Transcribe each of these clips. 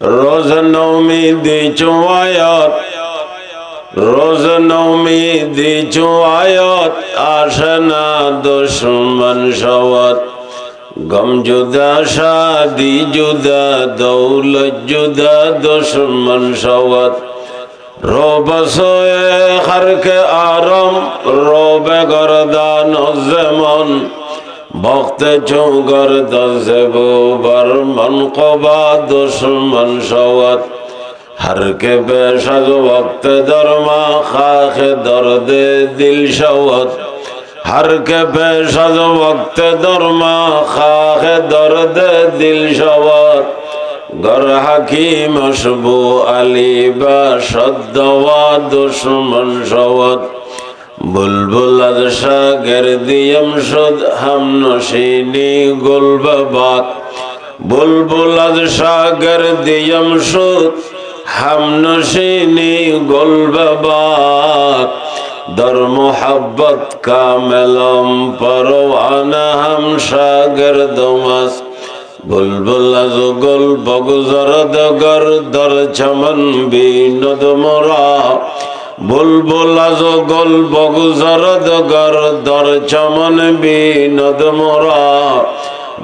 रोज नौमी दी चुआयत रोज नौमी दी चुआयत आशना दुश्मन शवत गम जुदा शादी जुदा दौलत जुदा दुश्मन शवत रोब सोए हर के आरम रोब गर्दान ज़मान वक्त चौगर दज़बो बर मनक़बा दुश्मन शवत हर के बेशक वक्त दरमा खाख दर्द दिल शवत हर के बेशक वक्त दरमा खाख दर्द दिल शवत गर हकीम अशबू अली बशद्दवा दुश्मन शवत बुलबुल अदशा गर्दियम शुद हम नशीनी गुलबात बुलबुल अदशा गर्दियम शुद हम नशीनी गुलबात दर मोहब्बत का मेलम परवाना हम शागिर्दमस बुलबुल अज गुल बगुजरद गर दर चमन बीनद मोरा बुलबुल अज गुल बगुजरद गर दर चमन बीनद मोरा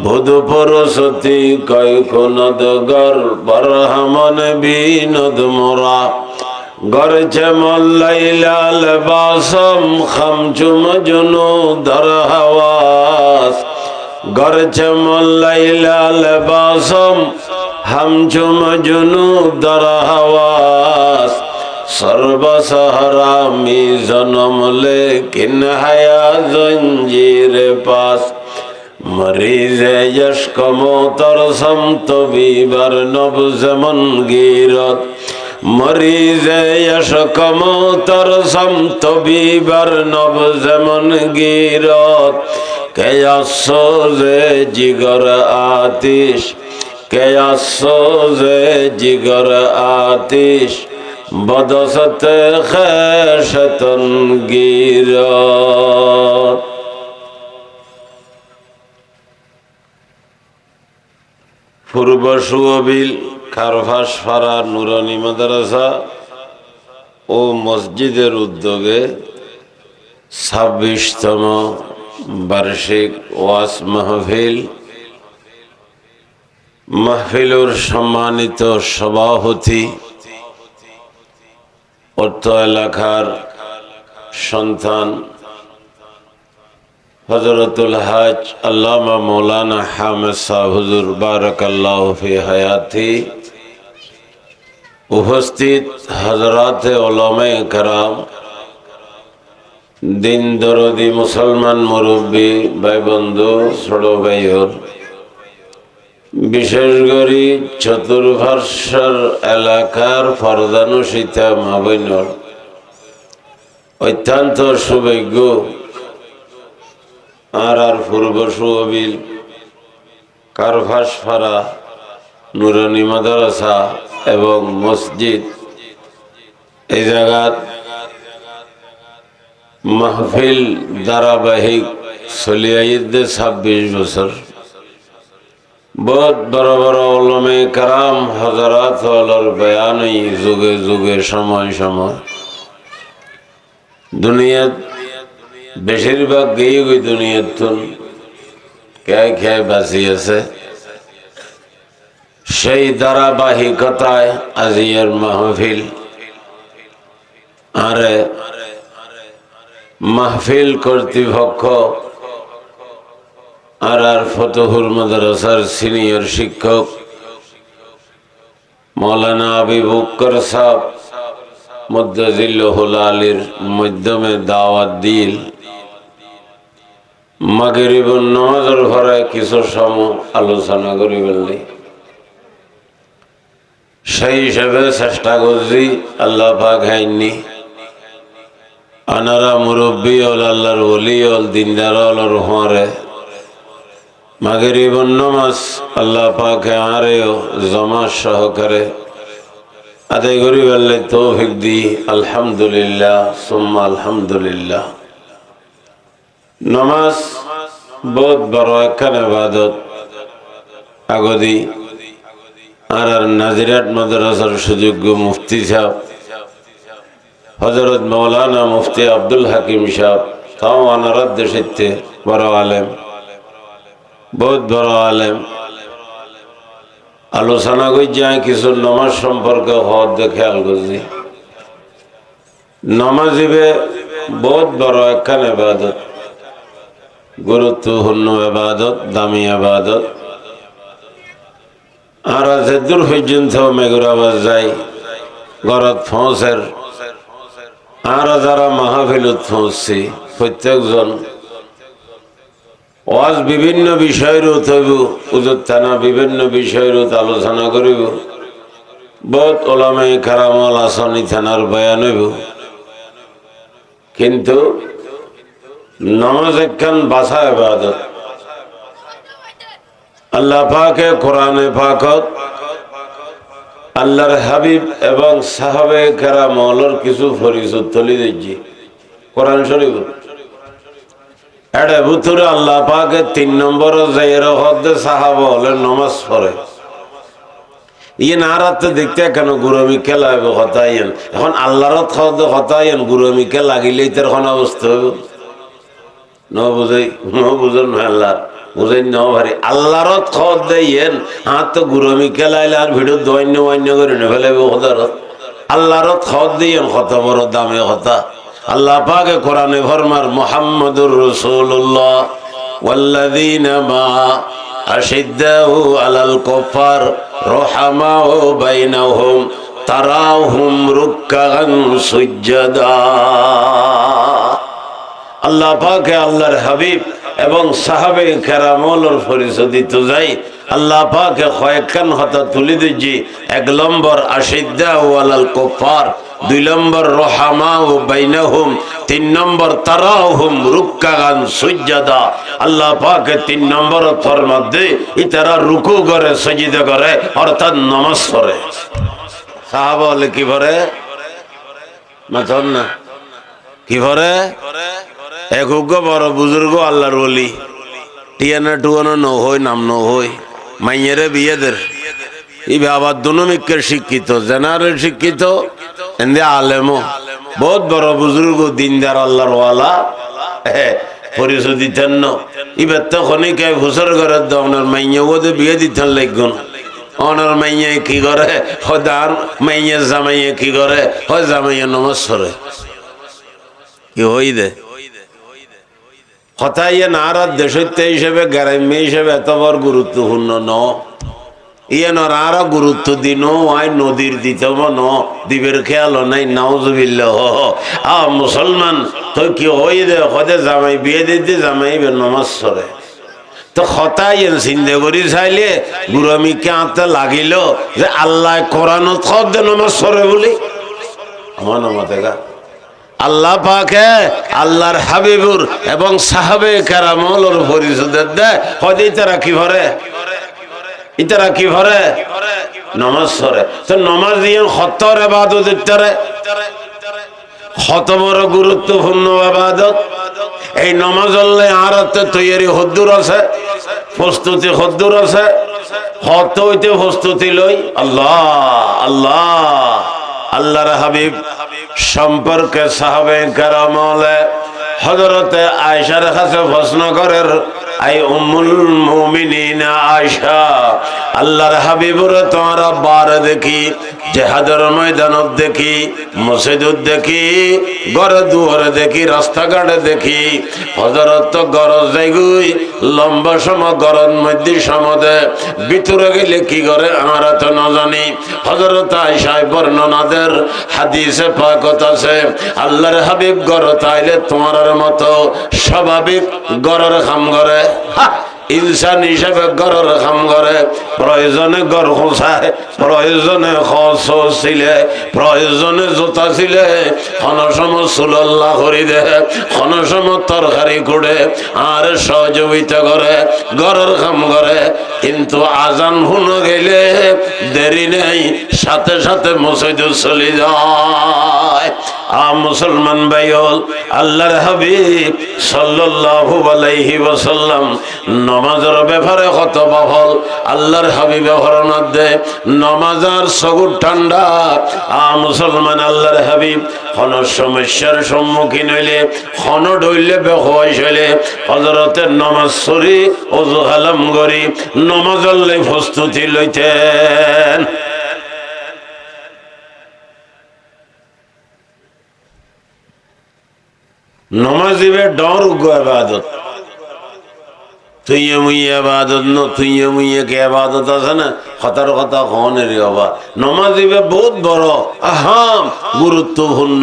बुध पुरसती कई कुनद गर बरहमन बीनद मोरा गर चमन लैला लबासम खमचुम जुनू दर हवास गर चमन लैला लबासम हमचुम जुनू दर हवास सर्व सहरा मी जन्म लेकिन हया जंजीर पास मरीज यश्क मोतरसम तबीबर नब्ज़ मन गिरत मरीज यश्क मोतरसम तबीबर नब्ज़ मन गिरत क्या सोज़े जिगर आतिश क्या सोज़े जिगर आतिश बदसत खैशतन गिरत। पूर्व सुअबिल खारफाशपाड़ा नुरानी माद्रासा ओ मस्जिदेर उद्योगे 26तम बार्षिक ওয়াজ মাহফিলের সম্মানিত সভাপতি অত্র এলাকার সন্তান হযরতুল হাজ আল্লামা মৌলানা হামিদ সাহেব হুজুর বারাকাল্লাহু ফি হায়াতি উপস্থিত হযরতে উলামায়ে কেরাম দিন দরদি মুসলমান মুরব্বী ভাই বন্ধু ছোট ভাইয়ের বিশেষ করে চতুর্পার্শ্বের এলাকার পর্দানুশীতা মা বোনের অত্যন্ত সৌভাগ্য আর পূর্ব সুবিল কারফাশপাড়া নুরানি মাদ্রাসা এবং মসজিদ এই জায়গাত মাহফিল ধারাবাহিক চলিয়াইদে 26 বছর बहुत बड़ा बड़ा उलमे कराम हजरात वालों बयान जुगे जुगे समय समय दुनिया बेशिरभाग गई हुई दुनिया तुन क्या क्या बासी আছে সেই ধারাবাহিকতায় আজিয়ার মাহফিল আরে মাহফিল কর্তৃপক্ষ আর ফতুহুল মাদ্রাসার সিনিয়র শিক্ষক মৌলানা হাবিব বকর সাহেব মুদ্দাজিল্লাহুল আলীর মাধ্যমে দাওয়াত দিল মাগরিবের নামাজের পরে কিছু সময় আলোচনা করি বললি সেই হিসেবে চেষ্টা করছি আল্লাহ পাক হাইনি আনারা মুরব্বী হল আল্লাহর ওলি হল দিনদার হল রহমারে মাগরিবের নামাজ আল্লাহ পাকে আরেও জমা সহকারে আদায় করি বললে তৌফিক দি আলহামদুলিল্লাহ সুম্মা আলহামদুলিল্লাহ। নামাজ बहुत बड़ो एक इबादत आगोदी আর নাজিরাট মাদ্রাসার সুযোগ্য মুফতি সাহেব হযরত মাওলানা মুফতি আব্দুল হাকিম সাহেব, তাও আনারাত দেশে বড় আলেম, বহুত বড় আলেম। আলোচনা করি যায় কিছু নামাজ সম্পর্কে হওয়ার খেয়াল করছি। নামাজিবে বহুত বড় একখান ইবাদত, গুরুত্বপূর্ণ ইবাদত, দামি ইবাদত। আর আছে দূর পর্যন্ত মেঘুরাবাজ যাই ঘরত পৌঁছের, আর যারা মাহফিলত পৌঁছছি প্রত্যেকজন ওয়াজ বিভিন্ন বিষয়ের উঠব, উজুর থানা বিভিন্ন বিষয়ের আলোচনা করিব। বহুত ওলামায়ে কেরামল আসনি থানার বয়ান হইব। কিন্তু নামাজ একখান বাসা ইবাদত। আল্লাহ পাকে কোরআনে পাকত আল্লাহর হাবিব এবং সাহাবে কেরামলের কিছু পরিচয় তুলে দিচ্ছি কোরআন শরীফ। এড়ে ভিতরে আল্লাহ পাকে 3 নম্বর জায়গার হদ্দে সাহাবা হলেন নমাজ পড়ে। ইয়ে নারাতে দেখতে কেন গুরমি খেলা হবে হতাইন। এখন আল্লাহর খাওয়াতে হতাইন গুরমি কে লাগিলেই তার কোন অবস্থা হইব ন বুঝাই ন বুঝন আল্লাহ বুঝাই ন ভারি আল্লাহর খাওয়াত দেন হাত তো গুরমি খেলাইলে আর ভিডিও দৈন্য অন্য করে নে ফেলে হতারত আল্লাহর খাওয়াত দিয়েন কত বড় দামে হতা। আল্লাহ পাকে কোরআনে ফরমার মুহাম্মাদুর রাসূলুল্লাহ ওয়াল্লাযীনা মা আশিদ্দাউ আলাল কুফার রহমাউ বাইনাহুম তারাহুম রুক্কান সুজদা। আল্লাহ পাকে আল্লাহর হাবিব এবং সাহাবে কেরামলের পরিচয় দিতে যাই। আল্লাহ পাকে কয়েকখান হতা তুলে দিচ্ছি। 1 নম্বর আশিদ্দাউ আলাল কুফার, 2 নম্বর রহমাউ বাইনাহুম, 3 নম্বর তারাহুম রুক্কান সুজদা। আল্লাহ পাকে 3 নম্বর ফরমান দে ইতারা রুকু করে সাজদা করে অর্থাৎ নামাজ পড়ে। সাহাবা বলে কি করে মাথন না কি করে এক বড় বুজুর্গ আল্লাহর ওলি টিয়ানা টুয়ানো ন হই নাম ন হই মাইয়েরে বিয়েদের এই বাবার দুনমিকের শিক্ষিত জেনারেল শিক্ষিত এন্দে আলেমও বহুত বড় বুজুর্গ দিনদার আল্লাহর ওয়ালা পরিচয় দিতেন না। এবার তো খনিকে ভুসর করে ওনার মাইয়া ওদের বিয়ে দিতেন লাগগুন। ওনার মাইয়া কি করে হদার মাইয়া জামাইয়া কি করে হয় জামাইয়া নমাজ পড়ে কি হই দে কথা ইয়ে নারাত দেশত্ব হিসেবে গ্রাম্য হিসেবে এত বড় গুরুত্বপূর্ণ ন ইয়ে নর গুরুত্ব দিন আই নদীর দিতম ন দ্বীপের খেয়াল নাই নাউজুবিল্লাহ। মুসলমান তো কি হই দে হদে জামাই বিয়ে দিতে জামাই নমাজ পড়ে তো হতাই চিন্তা করি চাইলে গুরমিকে আনতে লাগিল যে আল্লাহ কোরআনত খদ নমাজ পড়ে বলি আমার নামাতে গা আল্লাহ পাকে আল্লাহর হাবিবুর এবং সাহাবে কেরামলের পরিচয় দেয় হদে তারা কি ভরে ইতারা কি ভরে নমাজ পড়ে। তো নমাজ দিয়ে হতর ইবাদত ইতারে কত বড় গুরুত্বপূর্ণ ইবাদত। এই নমাজ আল্লাহ আরাতে তৈরি হদ্দুর আছে প্রস্তুতি হদ্দুর আছে হত হইতে প্রস্তুতি লই আল্লাহ আল্লাহ আল্লাহর হাবিব সম্পর্কে সাহাবে কেরামলে হযরতে আয়েশার কাছে প্রশ্ন করেন আই উম্মুল মুমিনিন আয়েশা আল্লাহর হাবিবুর তোমরা বার দেখি জিহাদের ময়দানত দেখি মসজিদত দেখি ঘর দুয়ারে দেখি রাস্তাঘাটে দেখি হযরত তো গরজ যাইগুই লম্বা সময় গরম মধ্যে সমাদে ভিতরে গেলে কি করে আমরা তো না জানি। হযরত আয়েশা বর্ণনাদের হাদিসে পাকত আছে আল্লাহর হাবিব ঘর তাইলে তোমার মতো স্বাভাবিক ঘরের কাম করে ইনসান হিসেবে ঘরের কাম করে প্রয়োজনে ঘর খোঁচায় প্রয়োজনে খস ছিলে প্রয়োজনে জোতা ছিলে খনসম সুল্লাহ করি দে খনসম তরকারি কুড়ে আর সহযোগিতা করে ঘরের কাম করে। কিন্তু আজান শুনে গেলে দেরি নেই সাথে সাথে মসজিদে চলে যায় মুসলমান ভাইল, আল্লাহর হাবিব সাল্লাল্লাহু আলাইহি ওয়াসাল্লাম নামাজের ব্যাপারে কত বহল। আল্লাহর হাবিবে হরনাথ দে নামাজার সগুর ঠান্ডা। মুসলমান আল্লাহর হাবিব কোন সমস্যার সম্মুখীন হইলে, কোন ডইলে বেহওয়াইশ হইলে হযরতের নামাজ সরি ওযু হালাম গরি নামাজের লাই প্রস্তুতি লইতেন। নমাজিবে ডর উগ্র ইবাদত, তুইয়ে মুইয়ে ইবাদত ন, তুইয়ে মুইয়ে কে ইবাদত আছে না, কথার কথা কনের বাবা। নমাজিবে বহুত বড় আহাম গুরুত্বপূর্ণ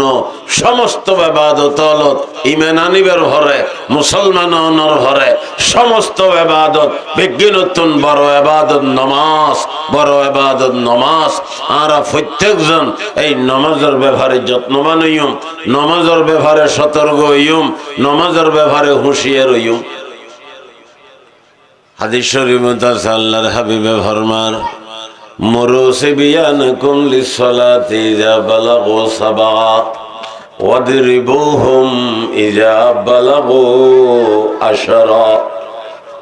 সমস্ত ইবাদত হলত ইমান আনিবার ঘরে, মুসলমান অনর ঘরে সমস্ত ইবাদত বিজ্ঞানতুন বড় ইবাদত নমাজ, বড় ইবাদত নমাজ। আর প্রত্যেকজন এই নমাজের ব্যাপারে যত্নবান হইম, নমাজের ব্যাপারে সতর্ক হইম, নমাজের ব্যাপারে হুঁশিয়ার হইম। হাদিস শরীফ আছে আল্লাহর হাবিবে ফরমান, মুরু সিবিয়ানকুম লিসসালাতি ইযা বালাগু সাবআ ওয়াদরিবুহুম ইযা বালাগু আশরা।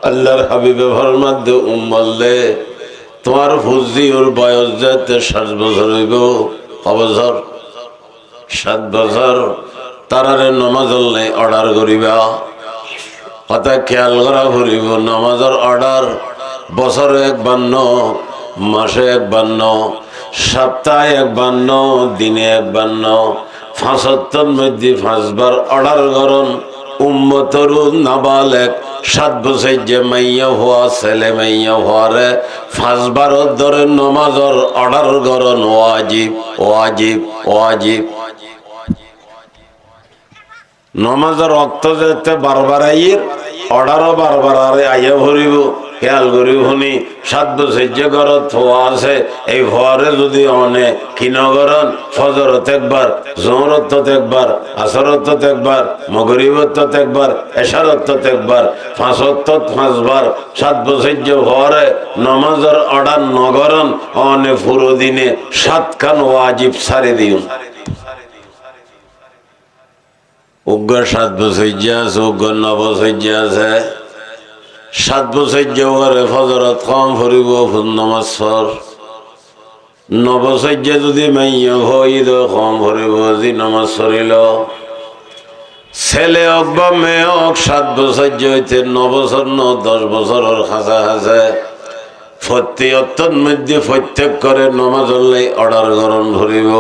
আল্লাহর হাবিবে ফরমান দে উম্মলে, তোমার ফুজিওর বয়স যাতে 7 বছর হইব, অবসর 7 বছর তারারে নামাজের লাই অর্ডার করিবা। কথা খেয়াল করা ফুরিব, নামাজের অর্ডার বছরে 51, মাসে 51, সপ্তাহে 51, দিনে 51, 75 মধ্যে 5 বার অর্ডার করুন। উম্মতরু নাবালেক 7 বছর যে মাইয়া হওয়া ছেলে মাইয়া হওয়ারে 5 বার ধরে নামাজের অর্ডার করুন। ওয়াজিব ওয়াজিব ওয়াজিব। নমাজের রক্ত যেতে বারবার আইয়ের অর্ডারও বারবার আরে আইয়া ভরিব। খেয়াল করি শুনি 7 বছর যে ঘরত ফোয়া আছে, এই ফোয়ারে যদি অনে কিনগরণ ফজরত একবার, জোহরত একবার, আসরত একবার, মগরিবত একবার, এশারত একবার, 5 ওয়াক্ত 5 বার 7 বছর যে ফোয়ারে নমাজের অর্ডার নগরণ অনে পুরো দিনে 7 খান ওয়াজিব সারি দিউন। উগ্র 7 বছর যে আছে, উগ্র 9 বছর যে আছে, 7 বছর যে ওরে ফজরত কম ফুরিব নামাজ পর। 9 বছর যে যদি মাইয়া হইদ কম ফুরিব যদি নামাজ পড়িল। ছেলে হোক বা মেয়ে হোক 7 বছর যে হইতে 9 বছর 10 বছরের খাঁচা আছে, প্রত্যেকটার মধ্যে প্রত্যেক করে নামাজের লাই অর্ডার গ্রহণ ফুরিব।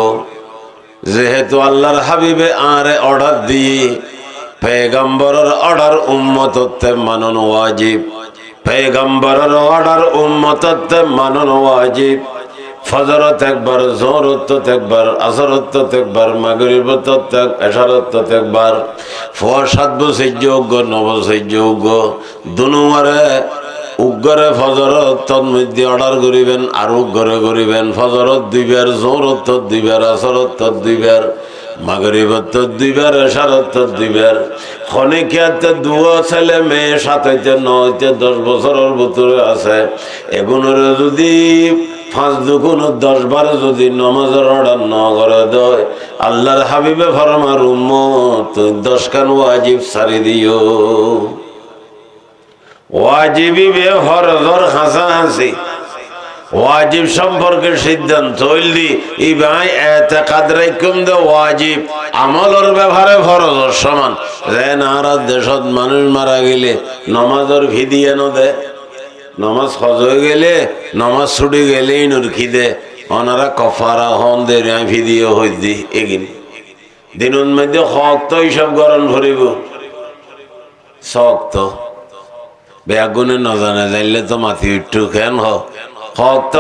যেহেতু আল্লাহর হাবিবে আরে অর্ডার দিয়ে পেগম্বরের অর্ডার উম্মততে মানন ওয়াজিব, পেগম্বরের অর্ডার উম্মততে মানন ওয়াজিব। ফজরত একবার, জোহরত একবার, আসরত একবার, মাগরিবত এক, এশারত একবার, 7 বছর যোগ্য 9 বছর যোগ্য দুনুয়ারে উগ্রে ফজরত তন্মধ্যে অর্ডার করিবেন আর উগ্রে করিবেন। ফজরত 2 বার, জোহরত 2 বার, আসরত 2 বার, মাগরিবত 2 বার, এশারত 2 বার। খনিকিয়াতে 2 ছেলে মেয়ে 7 হইতে 9 হইতে 10 বছরের ভিতরে আছে, এগুলোর যদি 5 দুগুণ 10 বার যদি নামাজের অর্ডার ন করে দেয়, আল্লাহর হাবিবে ফরমার উম্মত 10 খান ওয়াজিব সারি দিও। ওয়াজিবি বে ফরজর হাসাহাসি ওয়াজিব সম্পর্কে সিদ্ধান্ত হইলি ই ভাই এতেকাদ রাইকুম দে ওয়াজিব আমলের ব্যাপারে ফরজর সমান। যে নারা দেশত মানুষ মারা গেলে নামাজের ভিদিয়ে ন দে, নামাজ হজ হয়ে গেলে নামাজ ছুটি গেলে ইনুর খিদে ওনারা কফারা হন দে ভিদিয়ে হই দি এগিন দিনের মধ্যে শক্ত এইসব গরম ভরিব। শক্ত বেগুনে নজানে জানলে তো মাথি উঠু কেন শক্ত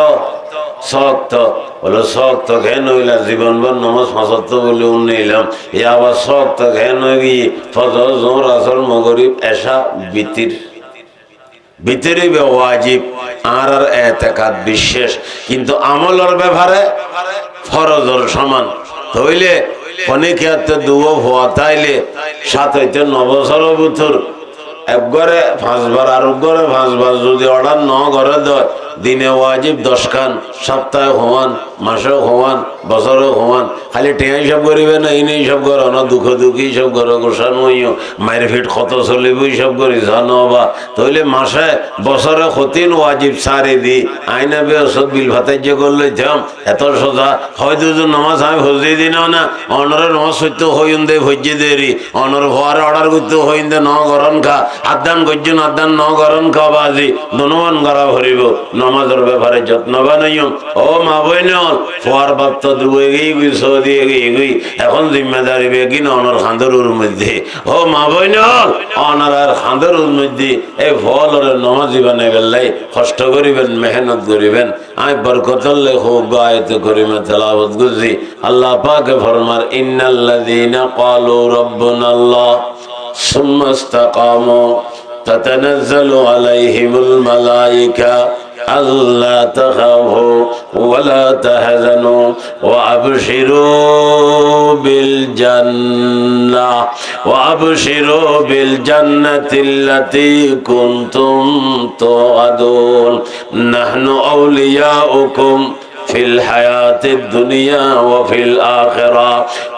শক্ত বলো শক্ত কেন হইলা জীবনভর নামাজ 75 বলে উন্নইলাম, এ আবার শক্ত কেন গিয়ে ফজর জোহর আসর মাগরিব এশা বিতির ভিতরে ওয়াজিব আর এতেকাদ বিশেষ, কিন্তু আমলের ব্যাপারে ফরজর সমান হইলে অনেকে দুও হওয়া তাইলে 7 হইতে 9 বছরের ভিতর একবারে 5 বার আর একবারে 5 বার যদি অর্ডার ন করে দেয় দিনে ওয়াজিব 10 খান, সপ্তাহে হওয়ান, মাসে হওয়ান, বছরে হওয়ান। খালি টেঁয়া হিসাব করিবে না, ইনি হিসাব করো না, দুঃখ দুঃখী হিসাব করো, গোসান হইও মায়ের ফিট কত চলিব হিসাব করি জানো বা। তাহলে মাসে বছরে হতিন ওয়াজিব সারি দি আইনা বেসত বিল ভাতাইজ্য করলে যাম এত সোজা। হয়তো নমাজ আমি ভজি দিন না, অনরের নমাজ সত্য হইন দে ভজ্জি দেরি, অনর ভোয়ারে অর্ডার করতে হইন দে ন গরম খা, আদান গজ্জন আদান ন গরম খা বাজি ধনবান গড়া ভরিব। নমাজের ব্যাপারে যত্নবান হইম। ও মা বইন ফোয়ার বাপ তো দুয়ে গই সৌদি এগিয়ে গই, এখন জিম্মেদারি বেগিন অনর খান্দরুর মধ্যে। ও মা বইন অনার আর খান্দরুর মধ্যে এই ফল নমাজি বানাই বেলাই কষ্ট করিবেন, মেহনত করিবেন। আমি বরকতল্লে হোক আয়ত করিমে তেলাওয়াত গুজি। আল্লাহ পাকে ফরমার ইন্নাল্লাযীনা ক্বালু রাব্বুনাল্লাহ সুম্মা ইসতাকামু তাতানাজ্জালু আলাইহিমুল মালায়েকা আল্লা তাখাফু ওয়ালা তাহজানু ওয়া আবশিরু বিল জান্নাহ ওয়া আবশিরু বিল জান্নাতিল্লাতী কুনতুম তুআদুন নাহনু আউলিয়াউকুম ফিল হায়াতিদ দুনিয়া ওয়া ফিল আখিরা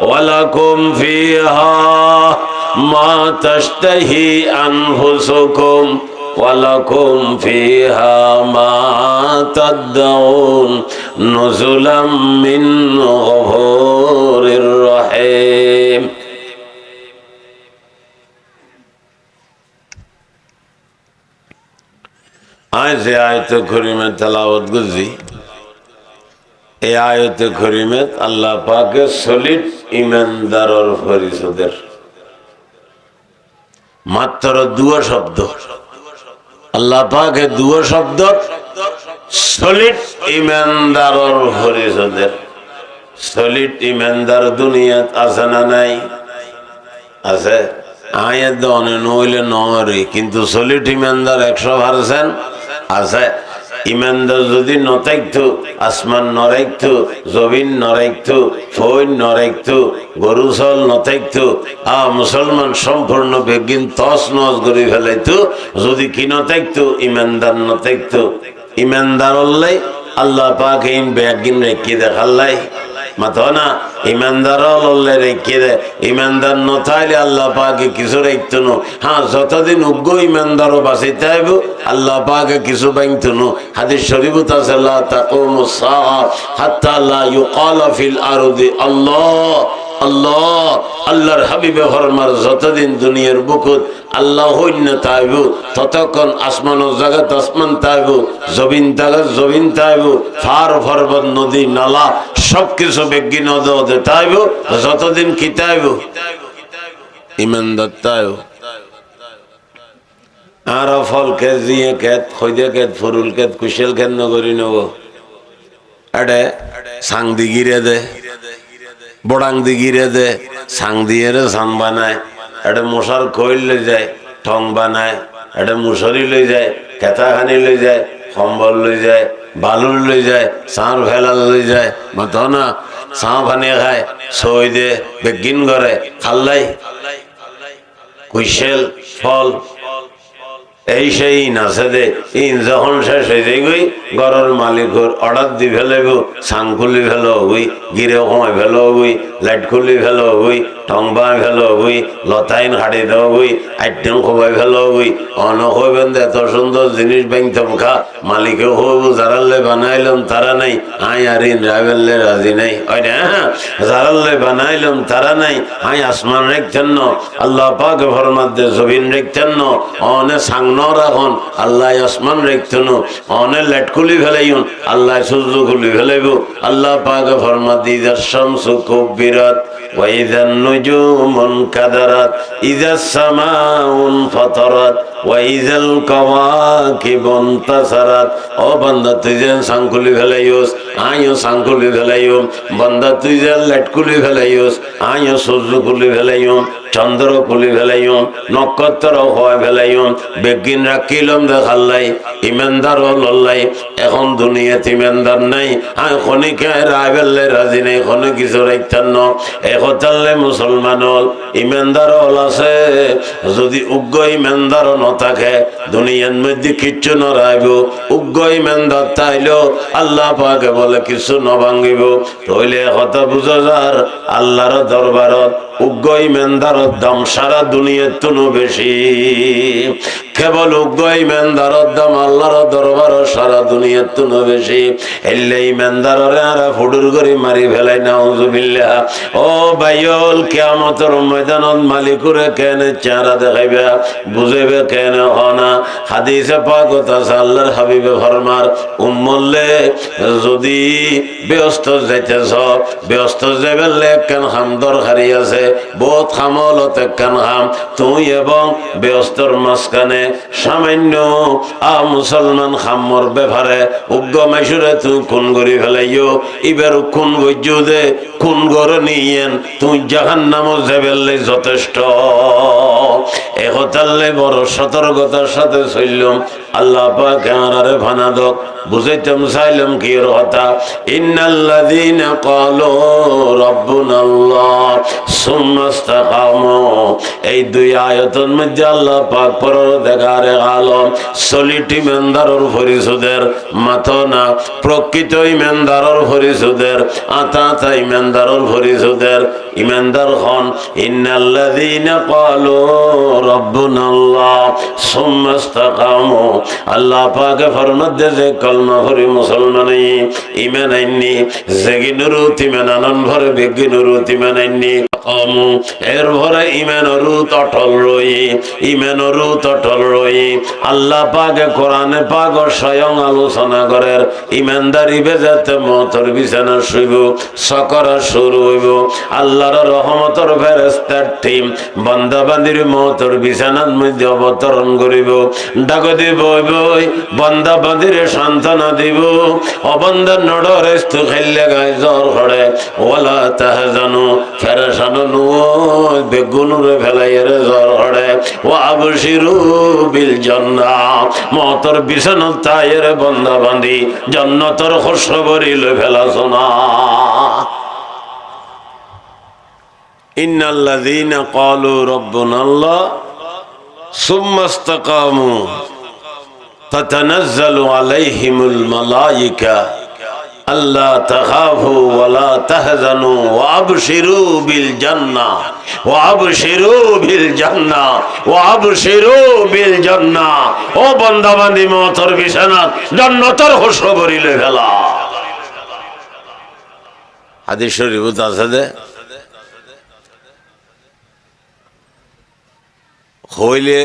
ওয়া লাকুম ফিহা মা তাশতাহি আনফুসুকুম ওয়ালাকুম ফিহা মা তাদউন নুজুলাম মিন গফুরির রহিম। আজ আয়াত করিমে তেলাওয়াত গুজি। এই আয়াত করিমে আল্লাহ পাকে সলিড ইমানদারর পরিচয়ের মাত্র দুয়া শব্দ। আল্লাহ পাকে দুয়া শব্দ সলিড ইমানদারর পরিচয়ের। সলিড ইমানদার দুনিয়াত আছে না নাই? আছে। আয়াত দনে নইলে নরে, কিন্তু সলিড ইমানদার 100% আছে। ইমানদার যদি নথাকতো, আসমান নরাইতো, জমিন নরাইতো, ফৈন নরাইতো, গরু চল নথাকতো, মুসলমান সম্পূর্ণ বেগিন তস নস করে ফেলাইতো। যদি কি নথাকতো, ইমানদার নথাকতো। ইমানদার হল্লাই আল্লাহ পাক ইন বেগিন রেখে দেখাল্লাই মাথা না। ইমানদার হল্লাই রেখে দে। ইমানদার নথাইলে আল্লাহ পাকে কিছু রাখতো না। হ্যাঁ, যতদিন উগ্র ইমানদারও বাঁচাইতে হইব, আল্লাহ পাকে কিছু বাঁধতো না। হাদিস শরীফত আছে লা তাকুমুস সাআ হাত্তা লা ইউকালা ফিল আরদি আল্লাহ আল্লাহ। আল্লাহর হাবিবে ফরমার যতদিন দুনিয়ার বুকুত আল্লাহ হইন্য তাইব, ততক্ষণ আসমানের জায়গাত আসমান তাইব, জমিন জায়গাত জমিন তাইব, ফার পর্বত নদী নালা সবকিছু বেগি নদে তাইব, যতদিন কি তাইব ইমানদার তাইব। আর ফল খেত জিয়ে খেত খৈদে খেত ফুরুল খেত কুশেল খেত নগরী নব এডে সাং দিগিরে দে, বড়াং দিগিরে দে, সাং দিয়ে সান বানায়। এটা মশার কইল লই যায়, ঠং বানায়। এটা মুসরি লই যায়, খেতাখানি লই যায়, কম্বল লই যায়, বালুর লই যায়, সাঁর ভেলাল লই যায়। মাথা না চাঁ পানি খায়, সই দে বেগিন করে খাল্লাই কুইশেল ফল এই সেই নাচে দে। ইন যখন শেষ হয়ে যায় গই ঘরের মালিকর অর্ডার দি ফেলাইব, সাং খুলি ফেল হই, গিরে কমাই ফেল হই, লাইট খুলি ফেল হই, টং বাই ফেল হই, লতাইন খাটি দেওয়া হই, আইটেম খোবাই ফেল হই। অন হইবেন এত সুন্দর জিনিস ব্যাংতম খা, মালিকে হইব যারালে বানাইলাম তারা নাই, আই আর ইন রাইবেললে রাজি নাই। ওই না যারালে বানাইলাম তারা নাই, আই আসমান রেখতেন ন, আল্লাহ পাক ফরমাত দে জমিন রেখতেন ন, অনে সাং রাখন আল্লাহ আসমান রেখতেন, অনে লেট খুলি ফেলাইন আল্লাহ সূর্য খুলি ফেলাইব। আল্লাহ পাক ফরমাত ইযাশ শামসু কুব্বিরাত ওয়া ইযান নুজুমুন কাদারাত ইযাস সামাউন ফাতারাত ওয়া ইযাল কাওয়াকিবু ইনতাসারাত। ও বান্দা তুই যেন সাং খুলি ফেলাইস, আইও সাং খুলে ফেলাইও, বন্দা তুই যে লাইট খুলে ফেলাইস, আইও সূর্য খুলে ফেলাইও, চন্দ্র খুলে ফেলাইও, নক্ষত্র হওয়া ফেলাইও, বেগিন রাখিলাম দেখাল্লাই, ইমানদার লল্লাই। এখন দুনিয়াতে ইমানদার নাই, আয় খনিকে রায় বেললে রাজি নেই, খনি কিছু রাইতান ন একতাল্লে মুসলমান হল ইমানদার হল আছে। যদি উগ্র ইমানদার ন থাকে দুনিয়ার মধ্যে কিচ্ছু ন রাইব। উগ্র ইমানদার তাইলেও আল্লাহ পাকে বলে কিছু ন ভাঙ্গিব। তইলে কথা বুঝা যার আল্লাহর দরবারত উগ্র ইমানদারর দাম সারা দুনিয়ার তুনো বেশি। কেবল উগ্র ইমানদারর দাম আল্লাহর দরবার সারা দুনিয়ার তুনো বেশি। এলে ইমানদাররে আর ফুডুর করে মারি ফেলাই নাউজুবিল্লাহ। ও ভাইয়ল কিয়ামতের ময়দানত মালিকুরে কেন চেহারা দেখাইবে বুঝাইবে কেন হনা। হাদিসে পাক আছে আল্লাহর হাবিবে ফরমার উম্মলে যদি ব্যস্ত যাইতেছ ব্যস্ত যাইবেলে কেন হাম দরকারি আছে বহুত খামলত কেন হাম তুই এবং ব্যস্তর মাঝখানে সামান্য মুসলমান খামর ব্যাপারে উগ্র মাইসুরে তুই খুন করি ফেলাইও এবার খুন বৈজ্য দে খুন গড় নিয়েন তুই জাহান্নামও যাইবেলে যথেষ্ট। একতাল্লে বড় সতর্কতার সাথে চললাম। আল্লাহ পাক আমারে ভানাদক বুঝাইতাম চাইলাম কি কথা। ইন্নাল্লাযীনা ক্বালু রাব্বুনাল্লাহ সুম্মা ইসতাকামু, এই দুই আয়াতের মধ্যে আল্লাহ পাক পরদেগারে আলম সলিড ইমানদারের পরিচয়ের মাথা না, প্রকৃত ইমানদারের পরিচয়ের আতা ইমানদারের পরিচয়ের ইমানদার হন। ইন্নাল্লাযীনা ক্বালু রাব্বুনাল্লাহ সুম্মা ইসতাকামু, আল্লাহ পাকে ফরমান দে যে কলমা পড়ি মুসলমান ঈমান আননি জেগিনুরুত ঈমান আনন ভরে বেগিনুরুত ঈমান আননি এর ভরে ঈমানের অটল রই ঈমানের অটল রই। আল্লাহ পাকে কোরআনে পাক স্বয়ং আলোচনা করেন ঈমানদারি বেজাতে মওতের বিছানা শুইব সকরা শুরু হইব। আল্লাহর রহমতের ফেরেশতার টিম বান্দা বান্দির মওতের বিছানার মধ্যে অবতরণ করিব। ডাক দিব বই বান্দা বান্দির সান্ত্বনা দিব। অবান্দা নড়র স্তু খেললে গায় জ্বর ঘরে ওয়ালা তাহজানু ফেরেশানো নয় বেগুনুরে ফেলাইয়ের জ্বর ঘরে ও আবশিরু বিল জান্নাহ, মওতের বিছানা তায়ের বান্দা বান্দি জান্নাতের খুশখবরি লই ফেলাছো না। ইন্নাল্লাযীনা ক্বালু রাব্বুনাল্লাহ সুম্মা ইসতাকামু তাতানাজ্জালু আলাইহিমুল মালায়েকা আল্লা তাখাফু ওয়ালা তাহজানু ওয়া আবশিরু বিল জান্নাহ ওয়া আবশিরু বিল জান্নাহ ওয়া আবশিরু বিল জান্নাহ। ও বান্দা বান্দি মওতের বিছানাত জান্নাতের খুশখবরি লই ফেলা। হাদিস শরীফত আছে যে হইলে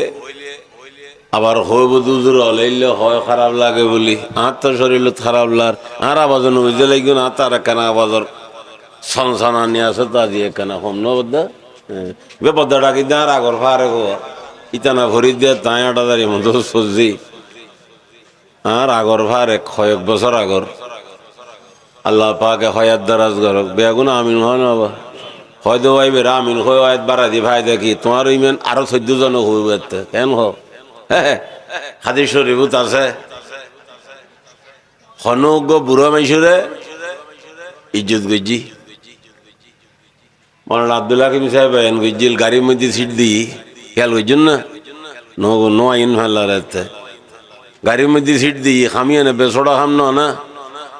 আবার হইব দুজুর হলাইলে হয় খারাপ লাগে বলি আর তো শরীর খারাপ লাগ আর আবাজ বুঝতে লাগবে না তার কেনা আবাজর সনসনা নিয়ে আসে তা দিয়ে কেনা কম নবদ্দা বেপদ্দা ডাকি দে আর আগর ফারে গো ইতানা ভরি দিয়ে তাই আটাদারি মতো সবজি আর আগর ফারে কয়েক বছর আগর আল্লাহ পাকে হয়াত দারাজ করক বেগুন আমিন হয় না বাবা হয়তো ভাইবে আমিন হয় হয়াত বাড়া দি ভাই দেখি তোমার ইমেন আরো 14 জন হইবে কেন হ হাদিস শরীফত আছে হনুগ বুড়া মাইসুরে ইজ্জত গজ্জি মৌলানা আব্দুল্লাহ কিম সাহেব এন গজ্জিল গাড়ির মধ্যে সিট দিই খেয়াল গজ্জন না নো আইন ভাল্লা রাতে গাড়ির মধ্যে সিট দিই খামিয়ে না বেসড়া খাম না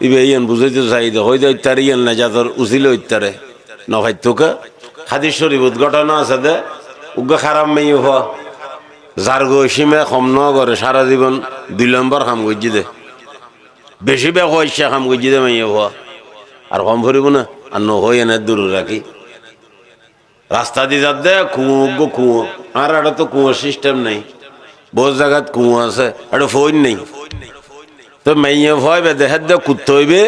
ইবে ইয়ান বুঝাইতে চাইতে হয়তো ইত্যারে ইয়ান না যাতর উচিলে ইত্যারে নভাই তোকে হাদিস শরীফত ঘটনা আছে দে উগ্র খারাপ মেয়ে হওয়া যার গসিমে কম ন করে সারা জীবন 2 নম্বর কাম করছি দে বেশি বে কইসা কাম করছি দে মাইয়া হওয়া আর কম ভরিব না আর নহই এনে দূর রাখি রাস্তা দিয়ে যাত দে কুয়ো কুয়ো আর এটা তো কুয়ো সিস্টেম নেই বহু জায়গাত কুয়ো আছে এটা ফোন নেই তো মাইয়া ভয় বে দেখাত দে কুত্ত হইবে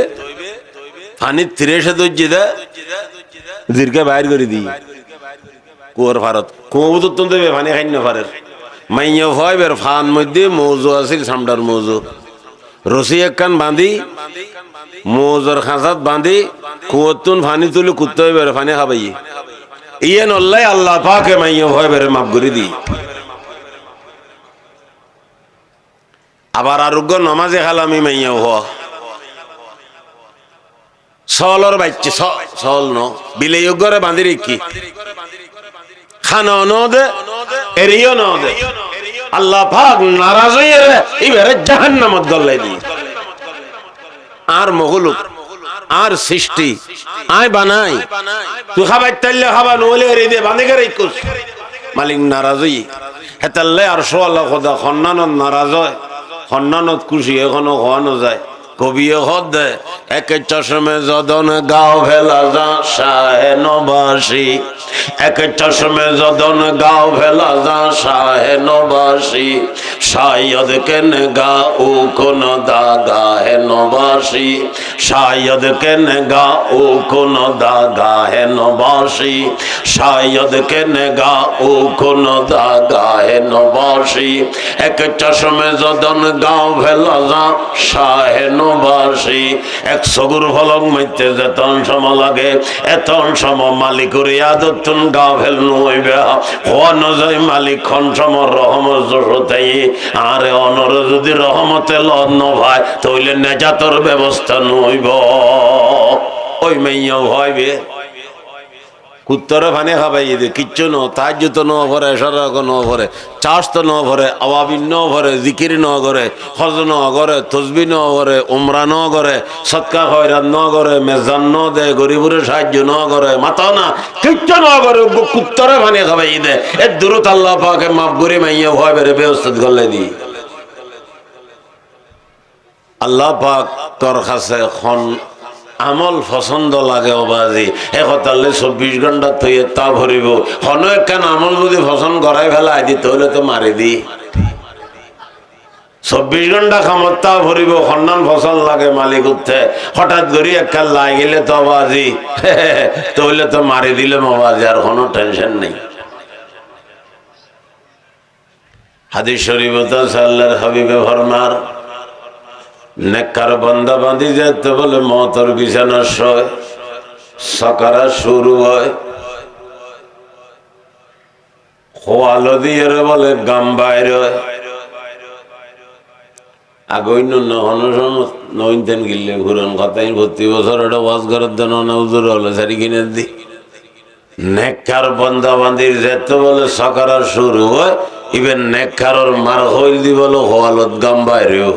পানির 30 দর্জি দে দীর্ঘে বাইর করে দিই কুয়োর ভারত কুয়ো তো দেবে পানি খাই না পারে মাইয়া ভয় বের ফান মধ্যে মৌজু আছিল সামডার মৌজু রসি একখান বাঁধি মোজর খাঁচাত বাঁধি কুয়তুন ফানি তুলি কুত্তে বেড়ে ফানি খাবাই ইয়ে নল্লাই আল্লাহ পাকে মাইয়া ভয় বেড়ে মাফ করে দি। আবার আরোগ্য নমাজে খালামি মাইয়া হওয়া সলর বাচ্চে সল ন বিলে করে বাঁধি রেখি খানা ন দে এরিও ন দে আল্লাহ পাক নারাজ হইয়ে এবারে জাহান্নামত গল্লাই দি। আর মহলুক আর সৃষ্টি আয় বানাই তুই খাবার তাইলে খাবা নইলে এরি দে বাঁধে গেলে মালিক নারাজ হই হেতাল্লে আর শো আল্লাহ খোদা খন্নানত নারাজ হয় খন্নানত খুশি এখনো খাওয়ানো যায়। কবিয়ে হদ দে একে চশমে যদন গাও ভেলা যা শাহে নবাসী একে চশমে যদন গাও ভেলা যা শাহে নবাসী শায়দ কেন গা ও কোন দাগা হে নবাসী শায়দ কেন গা ও কোন দাগা হে নবাসী শায়দ কেন গা ও কোন দাগা হে নবাসী এক চশমে যদন গাও ভেলা যা শাহে নবাসী এক সগুর ফলক মাইতে যেতন সম লাগে এতন সম মালিকুর ইয়াদতুন গাও ভেল নইবে হওয়া নজয় মালিক খন সম রহমত জোরতাই আরে অনর যদি রহমতে লন ভাই তইলে নেজাতর ব্যবস্থা নইব ওই মাইয়া হইবে কুত্তরে ফানে খাবাই দে কিচ্ছু ন তাজ তো ন ভরে সরক ন ভরে চাষ তো ন ভরে আওয়াবিন ন ভরে জিকির ন করে হজ ন করে তসবি ন করে উমরা ন করে সৎকা খয়রাত ন করে মেজান ন দে গরিবুরে সাহায্য ন করে মাতা না কিচ্ছু ন করে কুত্তরে ফানে খাবাই দে এর দূরত আল্লাহ পাকে মাফ করে মাইয়া ভয় বেড়ে ব্যবস্থা করলে দি। আল্লাহ পাক তোর কাছে খন আমল পছন্দ লাগে অবাজি একতালে 24 ঘন্টা তুই তা ভরিব হন একখান আমল যদি পছন্দ করাই ফেলা আদি তাহলে তো মারি দি 24 ঘন্টা ক্ষমতা ভরিব সন্ধান ফসল লাগে মালিক উঠে হঠাৎ করে একখান লাই গেলে তো অবাজি তাহলে তো মারি দিলে অবাজি আর কোনো টেনশন নেই। হাদিস শরীফ আল্লাহর হাবিবে ফরমান নেককার বান্দা বাঁধি যেতে বলে মতর বিছানা শয় সকারা শুরু হয় খোয়ালো দিয়ে বলে গাম বাইর হয় আগইন নইনতেন গিললে ঘুরন কথাই 32 বছর এটা ওয়াজ করার দেন না হুজুর হলে সারি কিনে দি নেককার বান্দা বাঁধির যেতে বলে সকারা শুরু হয় ইভেন নেককারর মার হইল দি বলে খোয়ালত গাম বাইরেও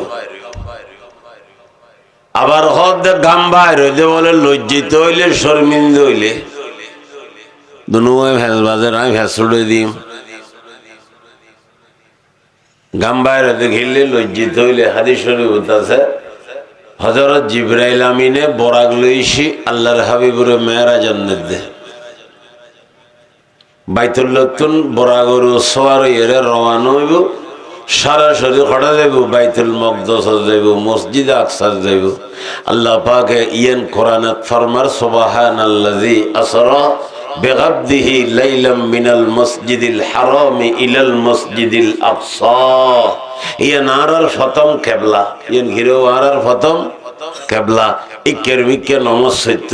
আবার হদ গাম বাইর হইতে বলে লজ্জিত হইলে শর্মিন্দ হইলে দুনুয় ভেস বাজার আমি ভেস উড়ে দিম গাম বাইর হইতে ঘিরলে লজ্জিত হইলে হাদিস শরীফ আছে হযরত জিবরাইল আমিনে বরাক লইছি আল্লাহর হাবিবুরে মেরাজ দে বাইতুল্লাতুন বরাগরু সওয়ার এর রওনা হইব সরাসরি খড়া যাইব বাইতুল মকদস যাইব মসজিদ আকসা যাইব আল্লাহ পাকে ইয়েন কোরআনত ফরমার সুবহানাল্লাযী আসরা বিগাবদিহি লাইলাম মিনাল মসজিদিল হারাম ইলাল মসজিদিল আকসা ইয়েন আরার প্রথম কিবলা ইয়েন ঘিরে আরার প্রথম কিবলা ইকের মিকে নমাজ সত্য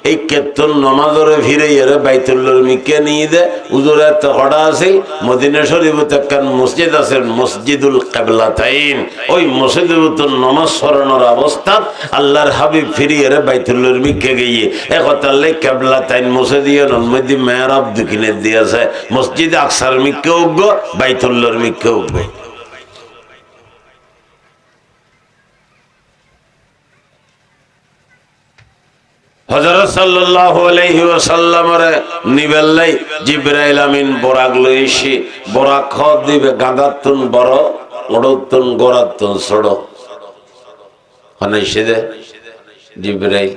এই কেতন নমাজরে ফিরে এরে বাইতুল্লাহর মিকে নিয়ে দে উজুরে তো হড়া আছে মদিনা শরীফে একখান মসজিদ আছে মসজিদুল কিবলাতাইন ওই মসজিদুল নমাজ পড়ানোর অবস্থা আল্লাহর হাবিব ফিরে এরে বাইতুল্লাহর মিকে গিয়ে একতালে কিবলাতাইন মসজিদের মধ্যে মেহরাব দক্ষিণে দিয়েছে মসজিদ আকসার মিকে উগ্গ বাইতুল্লাহর মিকে উগ্গ হযরত সাল্লাল্লাহু আলাইহি ওয়াসাল্লামের নিবেলাই জিবরাইল আমিন বরাক লইছি বরাক খদ দিবে গাঁদাতুন বড় ওড়তুন গোরাতুন ছোট হনাইছে দে জিবরাইল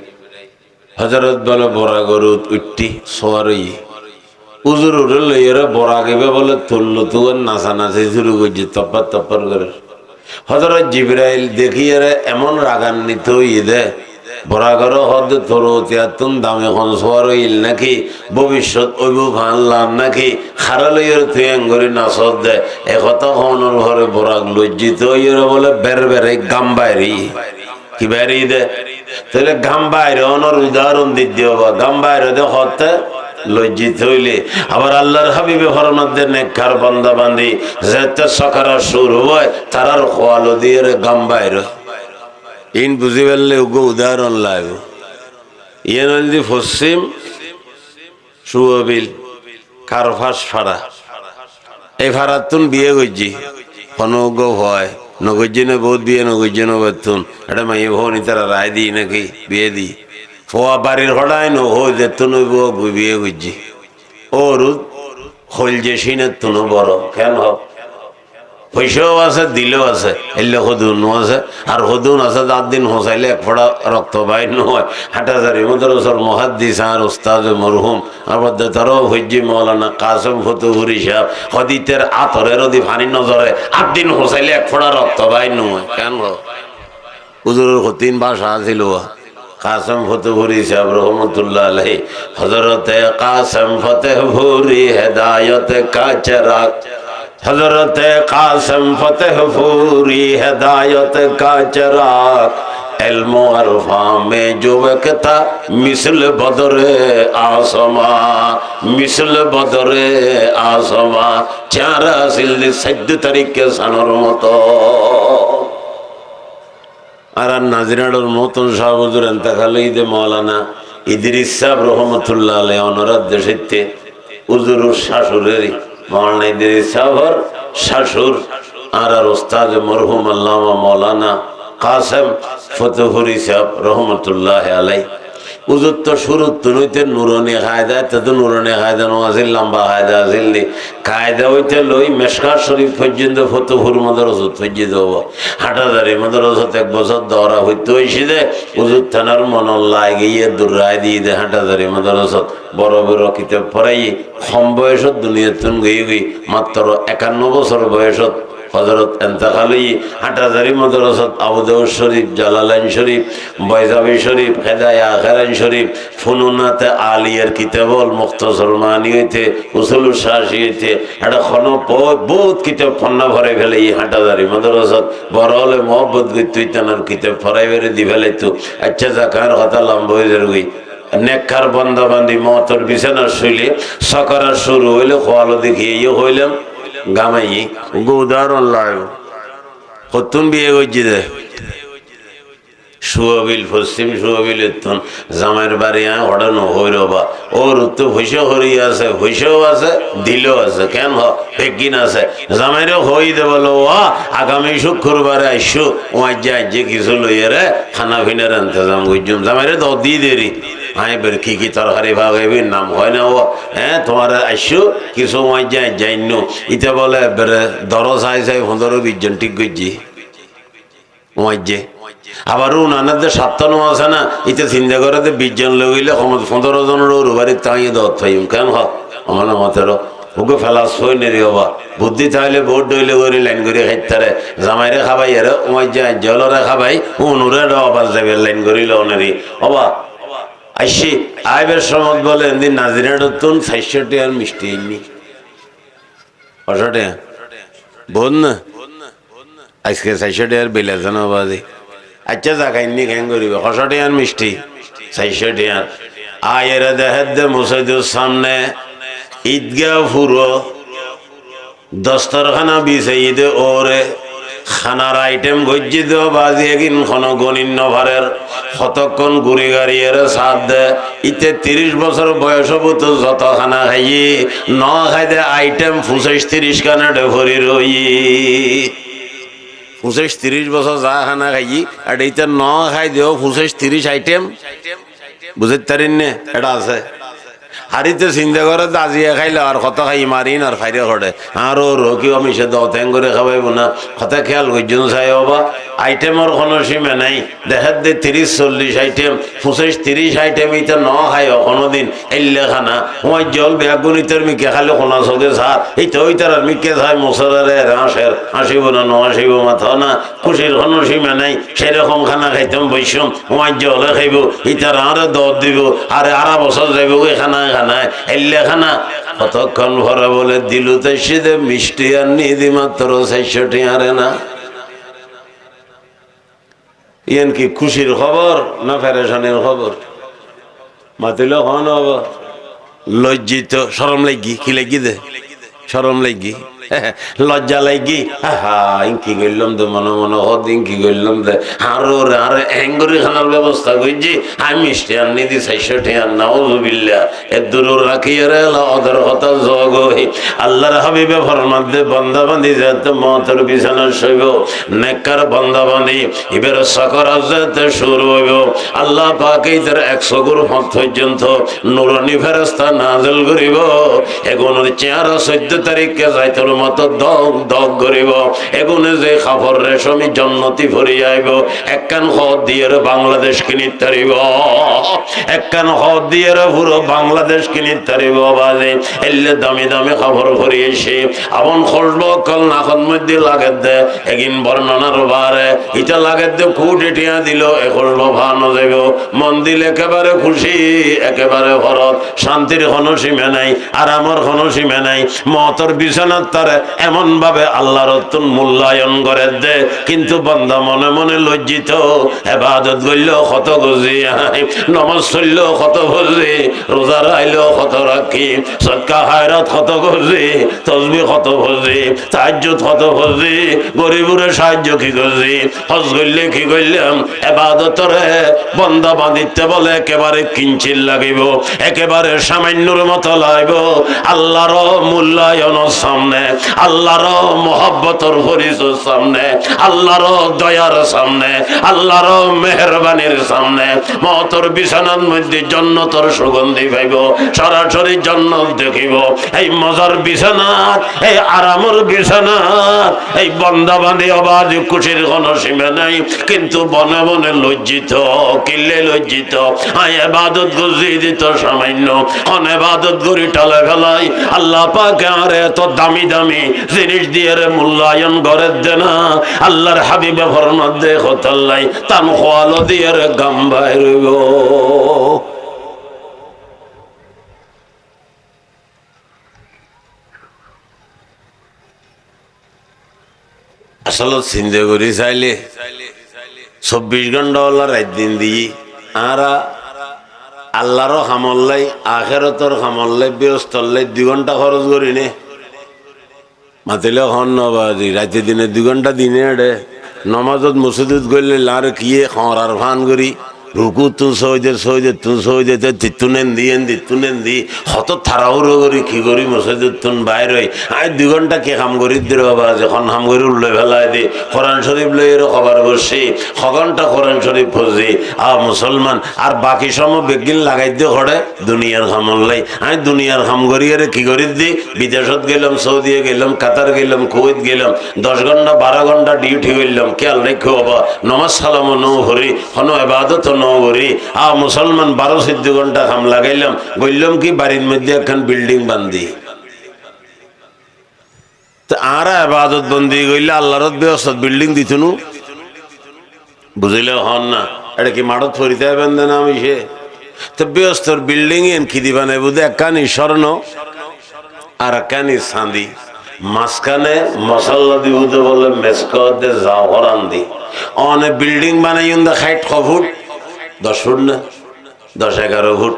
হযরত বলে বড় গরু উঠতি সওয়ারই উজুর উড়ে লইরে বরাগিবে বলে তুললো তুন নাচানাচি শুরু করছে তপ্পর তপ্পর করে হযরত জিবরাইল দেখিয়ে এমন রাগান্বিত হইয়ে দে বরাগর হদ তোরতিয়াতুন দামে খন সোয়ারইল নাকি ভবিষ্যৎ ওইব ভানলাম নাকি খারালইয়ের তুই এঙ্গরি নাচত দে একথা হনর ঘরে বরাগ লজ্জিত হইয়ের বলে বের বেড়ে গাম বাইরি কি বাইরি দে তাহলে গাম বাইরে অনর উদাহরণ দিতে হবে গাম বাইরে হতে লজ্জিত হইলে আবার আল্লাহর হাবিবে ফরমাতে নেককার বান্দা বান্দি যেতে সকারা শুরু হয় তারার খোয়ালো দিয়ে গাম বাইরে ইন বুঝি পারলে উগো উদাহরণ লাগবে ইয়ে নদী পশ্চিম সুবিল কারফাস ফাড়া এই ফাড়াতুন বিয়ে করছি অনুগ হয় নগজ্জিনে বহুত বিয়ে নগজ্জিনে বেতুন এটা মাইয়ে ভনি তারা রায় দিই নাকি বিয়ে দিই ফোয়া বাড়ির হড়াই ন হই যেতুন বিয়ে করছি ওর হইল যে সিনের তুনো বড় কেন হোক পয়সাও আছে দিলেও আছে এলে হদুনও আছে আর হদুন আছে 4 দিন হোসাইলে এক ফোঁটা রক্ত বাইর নয় হাটাজারি মদরসর মুহাদ্দিস আর উস্তাদ মরহুম আবদ্ধ তারও হজ্জি মৌলানা কাসেম ফতুহুরি সাহেব হদিতের আতরের অধি ফানি নজরে 8 দিন হোসাইলে এক ফোঁটা রক্ত বাইর নয় কেন হুজুরের 3 ভাষা ছিল কাসেম ফতুহুরি সাহেব রহমতুল্লাহ আলাইহি হযরতে কাসেম ফতুহুরি হেদায়েত কা চিরাগ हजरत कासम फतेहपुरी हिदायत का चिराग इल्म अरफा में जो वक़्ता मिसल बदरे आसमा मिसल बदरे आसमा चारा सिल सज्ज तरीके सनर मतो আর নাজিরাডর মতন শাহ হুজুর ইন্তেকাল ঈদে মাওলানা ইদ্রিস সাহেব রহমাতুল্লাহ আলাইহি ওনার দেশে হুজুরের শাশুড়েরই মৌলানা ইদ্রিস সাহেবের শাশুর আর ওস্তাদ মরহুম আল্লামা মৌলানা কাসেম ফতুহুরি সাহেব রহমতুল্লাহ আলাইহি হুজুর তো শুরু তুইতে নুরানি কায়দা তো নুরানি কায়দা নওয়াজিল লম্বা কায়দা আজিলনি কায়দা হইতে লই মেশকাত শরীফ পর্যন্ত ফতুহুর মাদ্রাসা পর্যন্ত হাটাজারি মাদ্রাসাত 1 বছর দরা হইতে হইছে যে হুজুর থানার মন লাগিয়ে দুরাই দিয়ে দে হাটাজারি মাদ্রাসাত বড় বড় কিতাব পড়াই কম বয়সত দুনিয়াতুন গই মাত্র 51 বছর বয়সত হযরত ইন্তেকালি হাটাজারি মাদ্রাসাত আবু দাউদ শরীফ জালালাইন শরীফ বাইজাবি শরীফ হেদায়া আখরান শরীফ ফুনুনাতে আলিয়ার কিতাবল মুখতাসর মানি হইতে উসুলুল শাসি হইতে এটা খন বহুত কিতাব ফন্না ভরে ফেলে এই হাটাজারি মাদ্রাসাত বড় হলে মোহব্বত গইতে তানার কিতাব ফরাই বেরে দি ফেলাইতো আচ্ছা জাকার কথা লম্বা হয়ে যাবে নেককার বান্দা বান্দি মওতর বিছানা শুইলে সকারা শুরু হইলে খোয়ালো দেখিয়ে হইলাম গামাই উদাহরণ লাগবে কতুন বিয়ে করছি দে সুবিল পশ্চিম সুবিল জামাইয়ের বাড়ি ওড়ানো হই রবা ওর তো ভৈসা হরি আছে ভৈসাও আছে দিলেও আছে কেন ভেকিন আছে জামাইরে হই দে বলো আগামী শুক্রবারে আইসো ওয়াই যাই যে কিছু লইয়ে রে খানা পিনার ইন্তজাম করছুম জামাইরে তো দি দেরি হাই বের কি তরকারি ভাগাইবি নাম হয় না ও হ্যাঁ তোমার আইসো কিছু ওয়াই যাই যাইন ইতে বলে বেরে দরজ চাই 15-20 জন ঠিক করছি ওয়াই যে আবার উনাদের 57 আছে না ইতে চিন্তা করে 20 জন লইলে 15 জনের ওর বাড়ির তাইয়ে দত পাইম কেন আমার মতেরও ওকে ফেলাস হই নেরি হবা বুদ্ধি তাহলে ভোট ডইলে করে লাইন করে খাইতারে জামাইরে খাবাই এর ওই যায় জলরে খাবাই উনুরে আবার যাবে লাইন করিল নেরি হবা আইসি আইবের সমত বলে এদিন নাজিরাটুন 600 টাকার মিষ্টি এমনি 500 টাকা বোন না আজকে 600 টাকার বিল আছে না বাদি আচ্ছা জাগাইনি কেন করিবে 500 টাকার মিষ্টি 600 টাকার আয়ের দেহের দে মুসাইদুর সামনে ঈদগাহ পুরো দস্তরখানা বিছাই দে ওরে খানার আইটেম গজ্জি দেও বাজি এগিন খন গণিন নভারের কতক্ষণ গুড়ি গাড়িয়ে সাথ দে ইতে 30 বছর বয়স হবো যত খানা খাইয়ে ন খাই দে আইটেম 25-30 কানাডে ভরি রই 25-30 বছর যা খানা খাই আর এইটা ন খাই দেও 25-30 আইটেম বুঝতে পারেন না এটা আছে হারিতে চিন্তা করে দাজিয়া খাইলে আর কত খাই মারিন আর ফাইরে ঘটে আর রকিও আমি সে দথ্যাং করে খাওয়াইব না কথা খেয়াল করছেন চাই হবা আইটেমের কোনো সীমা নাই দেখার দে 30-40 আইটেম 25-30 আইটেম এটা ন খাই কোনোদিন এল্লে খানা তোমার জল বেগুনিতের মিকে খালে কোনা চোখে সার এই তো ওইটার আর মিকে খাই মশলারে হাঁসের হাসিব না ন হাসিব মাথা না খুশির কোনো সীমা নাই সেরকম খানা খাইতাম বৈশম তোমার জলে খাইব ইটার আরে দর দিব আরে 2.5 বছর যাইব ওই খানা খানায় এল্লে খানা কতক্ষণ ভরা বলে দিলু তাই সে মিষ্টি আর নিদি মাত্র 600 টাকা না ইয়ান কি খুশির খবর না ফেরেশানির খবর? মাতিল হন আবার লজ্জিত, শরম লাগি, কি লাগি দে শরম লাগি, লজ্জা লাগি, হা ইনকি গেলাম দে মনে মনে হদ ইনকি গেলাম দে আর এঙ্গুরি খানার ব্যবস্থা করছি আমি মিষ্টি আনি দি 400 টাকা নাউজুবিল্লাহ এ দূর রাখিয়ে রেলা ওদের কথা জগ হই আল্লাহর হাবিবে ফরমান দে বান্দা বান্দি যাতে মতের বিছানা শৈব নেককার বান্দা বান্দি এবার সাকরাত যাতে শুরু হইব আল্লাহ পাক এদের 100 গুণ পর্যন্ত নূরানি ফেরেশতা নাযিল করিব এগুলোর চেহারা 14 তারিখে যাইতর মতো দগ দগ করিব এগুলো যে খাফর রেশমি জন্নতি ভরিয়া আইব একখান হদ দিয়ে বাংলাদেশ কিনিত তারিব একখান হদ দিয়ে পুরো বাংলাদেশ কিনিত তারিব বাজে এলে দামি দামি খাফর ভরিয়েছে আপন খসব কল নাখন মধ্যে লাগে দে এগিন বর্ণনার বারে ইটা লাগে দে কোটি টিয়া দিল এ খসব ভানো যাব মন দিল একেবারে খুশি একেবারে ভরত শান্তির কোনো সীমা নাই আরামর কোনো সীমা নাই মতর বিছানার তার এমন ভাবে আল্লাহর মূল্যায়ন করে দে কিন্তু বান্দা মনে মনে লজ্জিত ইবাদত করল কত গজি নামাজ পড়ল কত গজি রোজা রাইল কত রাখি সদকা খায়রাত কত গজি তাসবিহ কত গজি তাহাজ্জুদ কত গজি গরিবুরে সাহায্য কি গজি হজ করলে কি করলাম ইবাদতরে বান্দা বাঁধিতে বলে একেবারে কিঞ্চিল লাগিব একেবারে সামান্যর মতো লাগব আল্লাহর মূল্যায়নের সামনে আল্লাহর মহব্বতর পরিচয়ের সামনে আল্লাহর দয়ার সামনে আল্লাহর মেহেরবানির সামনে মওতর বিছানার মধ্যে জান্নাতের সুগন্ধি পাইব সরাসরি জান্নাত দেখিব এই মজার বিছানাত এই আরামের বিছানাত এই বান্দা বাঁধি আওয়াজ খুশির কোনো সীমা নাই কিন্তু মনে মনে লজ্জিত কিল্লে লজ্জিত আয় ইবাদত গুজি দিত সামান্য অন ইবাদত করি টালে ফেলাই আল্লাহ পাক আর এত দামি দামি জিনিস দিয়ে মূল্যায়ন করে দে না আল্লাহর হাবিবে ফরমান দে হতাল্লাই তান খোয়ালো দিয়ে গাম বাইরব আসলে চিন্তা করি চাইলে 24 ঘন্টা রাত দিন দিই আর আল্লাহরও খামল্লাই আখেরাতের খামল্লাই ব্যস্তল্লাই 2 ঘন্টা খরচ করি নে মাতিলে হন নবাজি রাতে দিনে 2 ঘন্টা দিনে এডে নমাজত মসজিদত গেলে লার কিয়ে খরার ফান করি রুকু তু সইদে তু সইদে তিতুনেন দি হত থারাউরো করি কি করি মসজিদত তুন বাইর হই আয় 2 ঘন্টা কে কাম করি দির বাবা যখন হাম করি উল্লে ফেলাই দি কোরআন শরীফ লইয়ের খবর বসি ঘন্টা কোরআন শরীফ ফজি মুসলমান আর বাকি সময় বেগিন লাগাই দিয়ে ঘরে দুনিয়ার খামল লাই আমি দুনিয়ার খাম করি আর কি করি দি বিদেশত গেলাম সৌদি গেলাম কাতার গেলাম কুয়েত গেলাম 10 ঘন্টা 12 ঘন্টা ডিউটি করলাম খেয়াল রেখো বাবা নমাজ সালাম নৌ ভরি কোনো ইবাদত নৌ ভরি মুসলমান 12-14 ঘন্টা খাম লাগাইলাম বললাম কি বাড়ির মধ্যে একখান বিল্ডিং বান্ধি আর ইবাদত বন্দি করলে আল্লাহর ব্যবস্থা বিল্ডিং দিত নু বুঝলে হন না এটা কি মাঠত ফরিতে বেঁধে না আমি সে তো ব্যস্তর বিল্ডিং এন কি দিবা নাই বুঝে একখানি স্বর্ণ আর একখানি চাঁদি মাঝখানে মশাল্লা দিব বলে মেসকদে জাহরান দি অনেক বিল্ডিং বানাই 60 ফুট 10 ফুট না 10-11 ফুট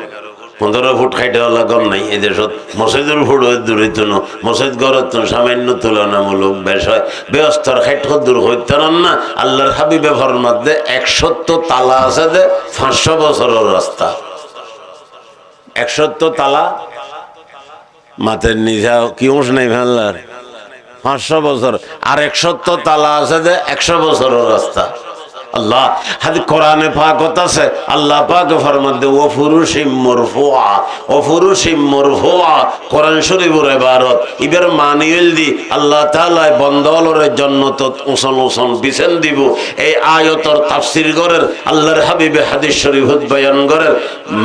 15 ফুট খাইতে হলা গম নাই এদের মসজিদের ফুট দূরিত ন মসজিদ গড়ত সামান্য তুলনামূলক বেশ হয় ব্যস্তর খাইট দূর হইতে না আল্লাহর হাবিবে ফরমাত দে 170 তালা আছে দে 500 বছরের রাস্তা 170 তালা মাতের নিজা কি অংশ নাই ফেললার 500 বছর আর 170 তালা আছে দে 100 বছরের রাস্তা আল্লাহ হাদি কোরআনে পাকত আছে আল্লাহ পাক ফরমান দে ও ফুরুশিম মারফুআ কোরআন শরীফের ইবারত ইবের মানিয়েল দি আল্লাহ তাআলা বন্দলরে জান্নাতত উসন বিছেন দিব এই আয়াতের তাফসীর করেন আল্লাহর হাবিবে হাদিস শরীফত বয়ান করেন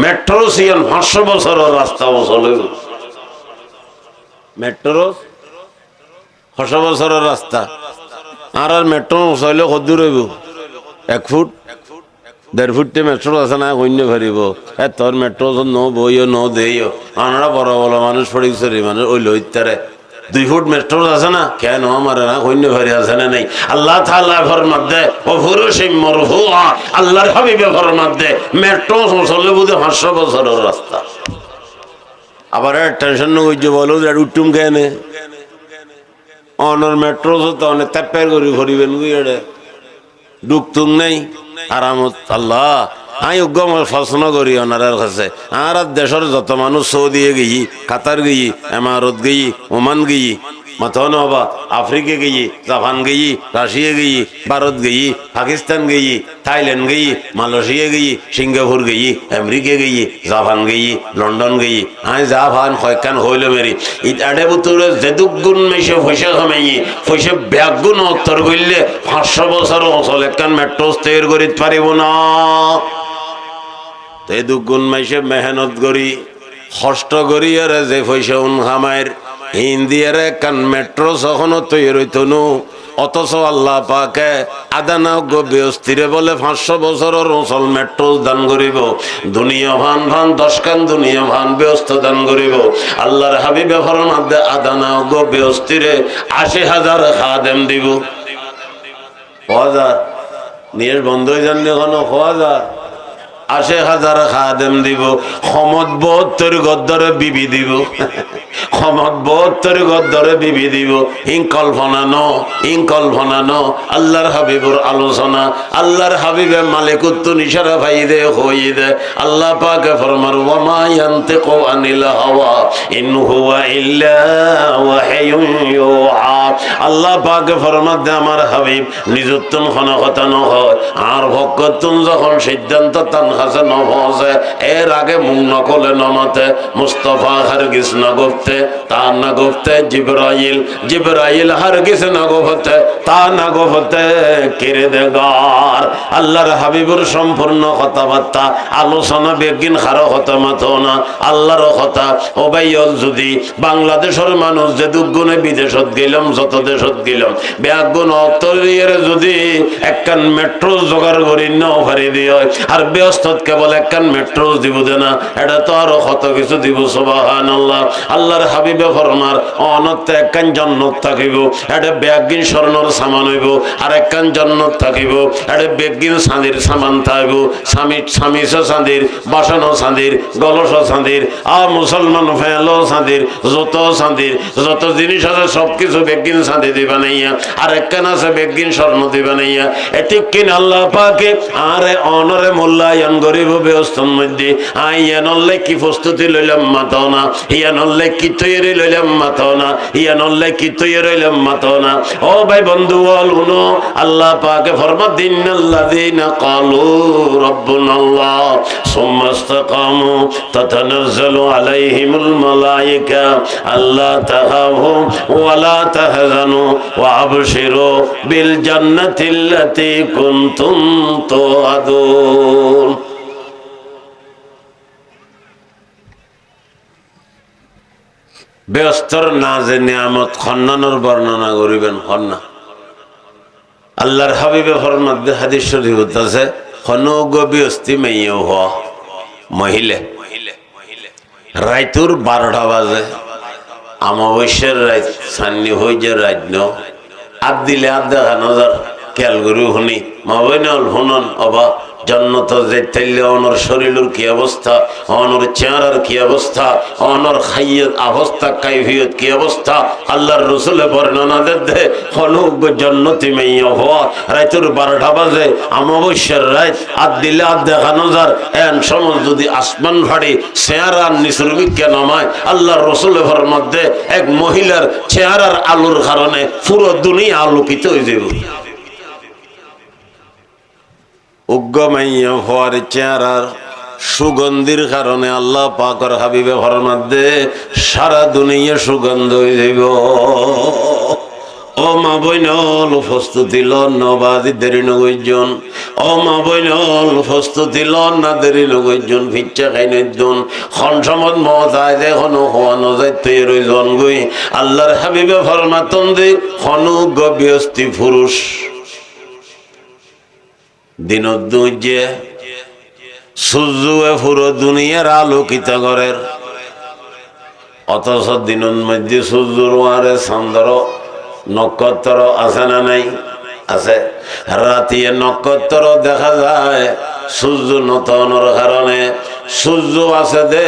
মেট্রো সিয়ান 500 বছরের রাস্তা চলে মেট্রো 500 বছরের রাস্তা আর মেট্রো চলে কত রইব 1 ফুট 1.5 ফুট মেট্রো আছে না অন্য ভারিব তোর মেট্রো ন বইও ন দেইও আমরা বড় বড় মানুষ পড়িছরি মানুষ ওই লইতারে 2 ফুট মেট্রো আছে না কেন আমার না কইন্য ভারি আছে না নাই আল্লাহ তাআলা ফরমান দে ও ফুরুশিম মারফুআ আল্লাহর হাবিবে ফরমান দে মেট্রো চলে বুঝে 500 বছরের রাস্তা আবার টেনশন নই যে বলো যে উঠুম কেন অনর মেট্রো তো অনেক তাপের করি ভরিবেন গুইড়ে ডুকতুম নাই আরামত আল্লাহ আমি উগ্গম প্রশ্ন করি ওনার কাছে আর দেশের যত মানুষ সৌদি গিয়ে কাতার গিয়ে এমারত গিয়ে ওমান গিয়ে মাথন হবা আফ্রিকা গিয়ে জাপান গিয়ে রাশিয়া গিয়ে ভারত গিয়ে পাকিস্তান গিয়ে থাইল্যান্ড গিয়ে মালয়েশিয়া গিয়ে সিঙ্গাপুর গিয়ে আমেরিকা গিয়ে জাপান গিয়ে লন্ডন গিয়ে আই জাপান কয়েকখান হইল মেরি ইটাডে বুতুরে যেদুগুণ মেশে পয়সা কামাইয়ে পয়সা ব্যাগুণ উত্তর করলে 500 বছর অচল একখান মেট্রো তৈরি করিতে পারিব না তে দুগুণ মাইসে মেহনত করি কষ্ট করি আর যে পয়সা উন খামায়ের ইন্ডিয়ার একখান মেট্রো সখনো তৈরি হইত নু অথচ আল্লাহ পাকে আদানা ব্যস্তিরে বলে 500 বছরের অচল মেট্রো দান করিব দুনিয়া ভান 10 খান দুনিয়া ভান ব্যস্ত দান করিব আল্লাহর হাবিবে ফরমান দে আদানা ব্যস্তিরে 80,000 খাদেম দিব 1000 নিয়ে বন্ধ হয়ে যান এখনো 1000 80,000 খাদেম দিব ক্ষমত 72 গদ্দরে বিবি দিব ক্ষমত 72 গদ্দরে বিবি দিব ইন কল্পনা ন আল্লাহর হাবিবুর আলোচনা আল্লাহর হাবিবে মালিকুত্তু নিশারা ভাই দে হই দে আল্লাহ পাকে ফরমার ওয়া মা ইয়ান্তিকু আনিল হাওয়া ইন হুয়া ইল্লা ওয়াহিয়ুন ইউহা আল্লাহ পাকে ফরমার দে আমার হাবিব নিজুত্তন কোন কথা ন হয় আর ভক্ততুন যখন সিদ্ধান্ত তান হাসে নভসে এর আগে মুখ নকলে নমতে মুস্তফা হারগিস না গফতে তা না গফতে জিবরাইল হারগিস না গফতে তা না গফতে কিরে দে গার আল্লাহর হাবিবুর সম্পূর্ণ কথাবার্তা আলোচনা বেগিন খারো কথা মাথো না আল্লাহর কথা ও ভাইয়ল যদি বাংলাদেশের মানুষ যে দুগুণে বিদেশত গেলাম যত দেশত গেলাম বেগুণ অতরিয়ের যদি একখান মেট্রো জোগাড় করি নাও ফারি দিয়ে আর ব্যস্ত কেবল একখান মেট্রো দিব দে না এটা তো আরো কত কিছু দিব সুবহানাল্লাহ আল্লাহর হাবিবে ফরমার অনতে একখান জান্নাত থাকিব এটা বেগিন স্বর্ণর সামান হইব আর একখান জান্নাত থাকিব এটা বেগিন চাঁদির সামান থাকব স্বামীস চাঁদির বাসন চাঁদির গলস চাঁদির আর মুসলমান ফেলো চাঁদির যত জিনিস আছে সবকিছু বেগিন চাঁদি দিবা নাইয়া আর একখান আছে বেগিন স্বর্ণ দিবা নাইয়া এটি কিন আল্লাহ পাকে আরে অনরে মূল্যায়ন গরিব ব্যস্তর মধ্যে ইয়ানল্লে কি প্রস্তুতি লইলাম মাতো না ইয়ানল্লে কি তৈরি লইলাম মাতো না ইয়ানল্লে কি তৈরি লইলাম মাতো না ও ভাই বন্ধু বল উনো আল্লাহ পাকে ফরমা দিনাল্লাযিনা ক্বালু রাব্বুনাল্লাহ সুম্মা ইসতাকামু তাতানাজ্জালু আলাইহিমুল মালায়েকা আল্লা তাখাফু ওয়া লা তাহজানু ওয়া আবশিরু বিল জান্নাতিল্লাতী কুনতুম তুআদুন ব্যস্তর নাজে নিয়ামত খন্নানোর বর্ণনা করিবেন খন্না আল্লাহর হাবিবে ফরমাত হাদিস শরীফ আছে খনগ ব্যস্তি মেয়েও হ মহিলে রাইতুর 12টা বাজে আমাবস্যার রাত সান্নি হয়ে যে রাত ন আদ দিলে আদ দেখা নজর খেয়াল করি শুনি মাবইনল শুনন অবা জন্নত যেতে অনর শরীরের কি অবস্থা অনর চেহারার কি অবস্থা অনর খাইয়ের অবস্থা কাইফিয়ত কি অবস্থা আল্লাহর রসুলের বর্ণনা দে হনুক জন্নতি মেয়ে হওয়া রাইতুর 12টা বাজে আমাবস্যার রাত আদ দিলে আদ দেখানো যার এন সময় যদি আসমান ফাড়ি চেহারার নিচুর বিজ্ঞান নামায় আল্লাহর রসুলের মধ্যে এক মহিলার চেহারার আলোর কারণে পুরো দুনিয়া আলোকিত হয়ে যাবে উগ্গমাইয়া হওয়ার চেহারার সুগন্ধির কারণে আল্লাহ পাকের হাবিবে ফরমাত দে সারা দুনিয়া সুগন্ধ হয়ে যাইব ও মা বইনল প্রস্তুতি লন নবাদি দেরি নগৈজন ও মা বইনল প্রস্তুতি লন না দেরি নগৈজন ভিচ্চা খাই নজন খন সমত মজায় যে হনু হওয়ানো যায় তুই রইজন গই আল্লাহর হাবিবে ফরমাতন দে হনু গব্যস্তি পুরুষ দিনদুজে সূর্যে পুরো দুনিয়ার আলোকিত করের অথচ দিনের মধ্যে সূর্যর ওয়ারে চন্দ্র নক্ষত্র আছে না নাই? আছে। রাতিয়ে নক্ষত্র দেখা যায় সূর্য নতনের কারণে। সূর্য আছে দে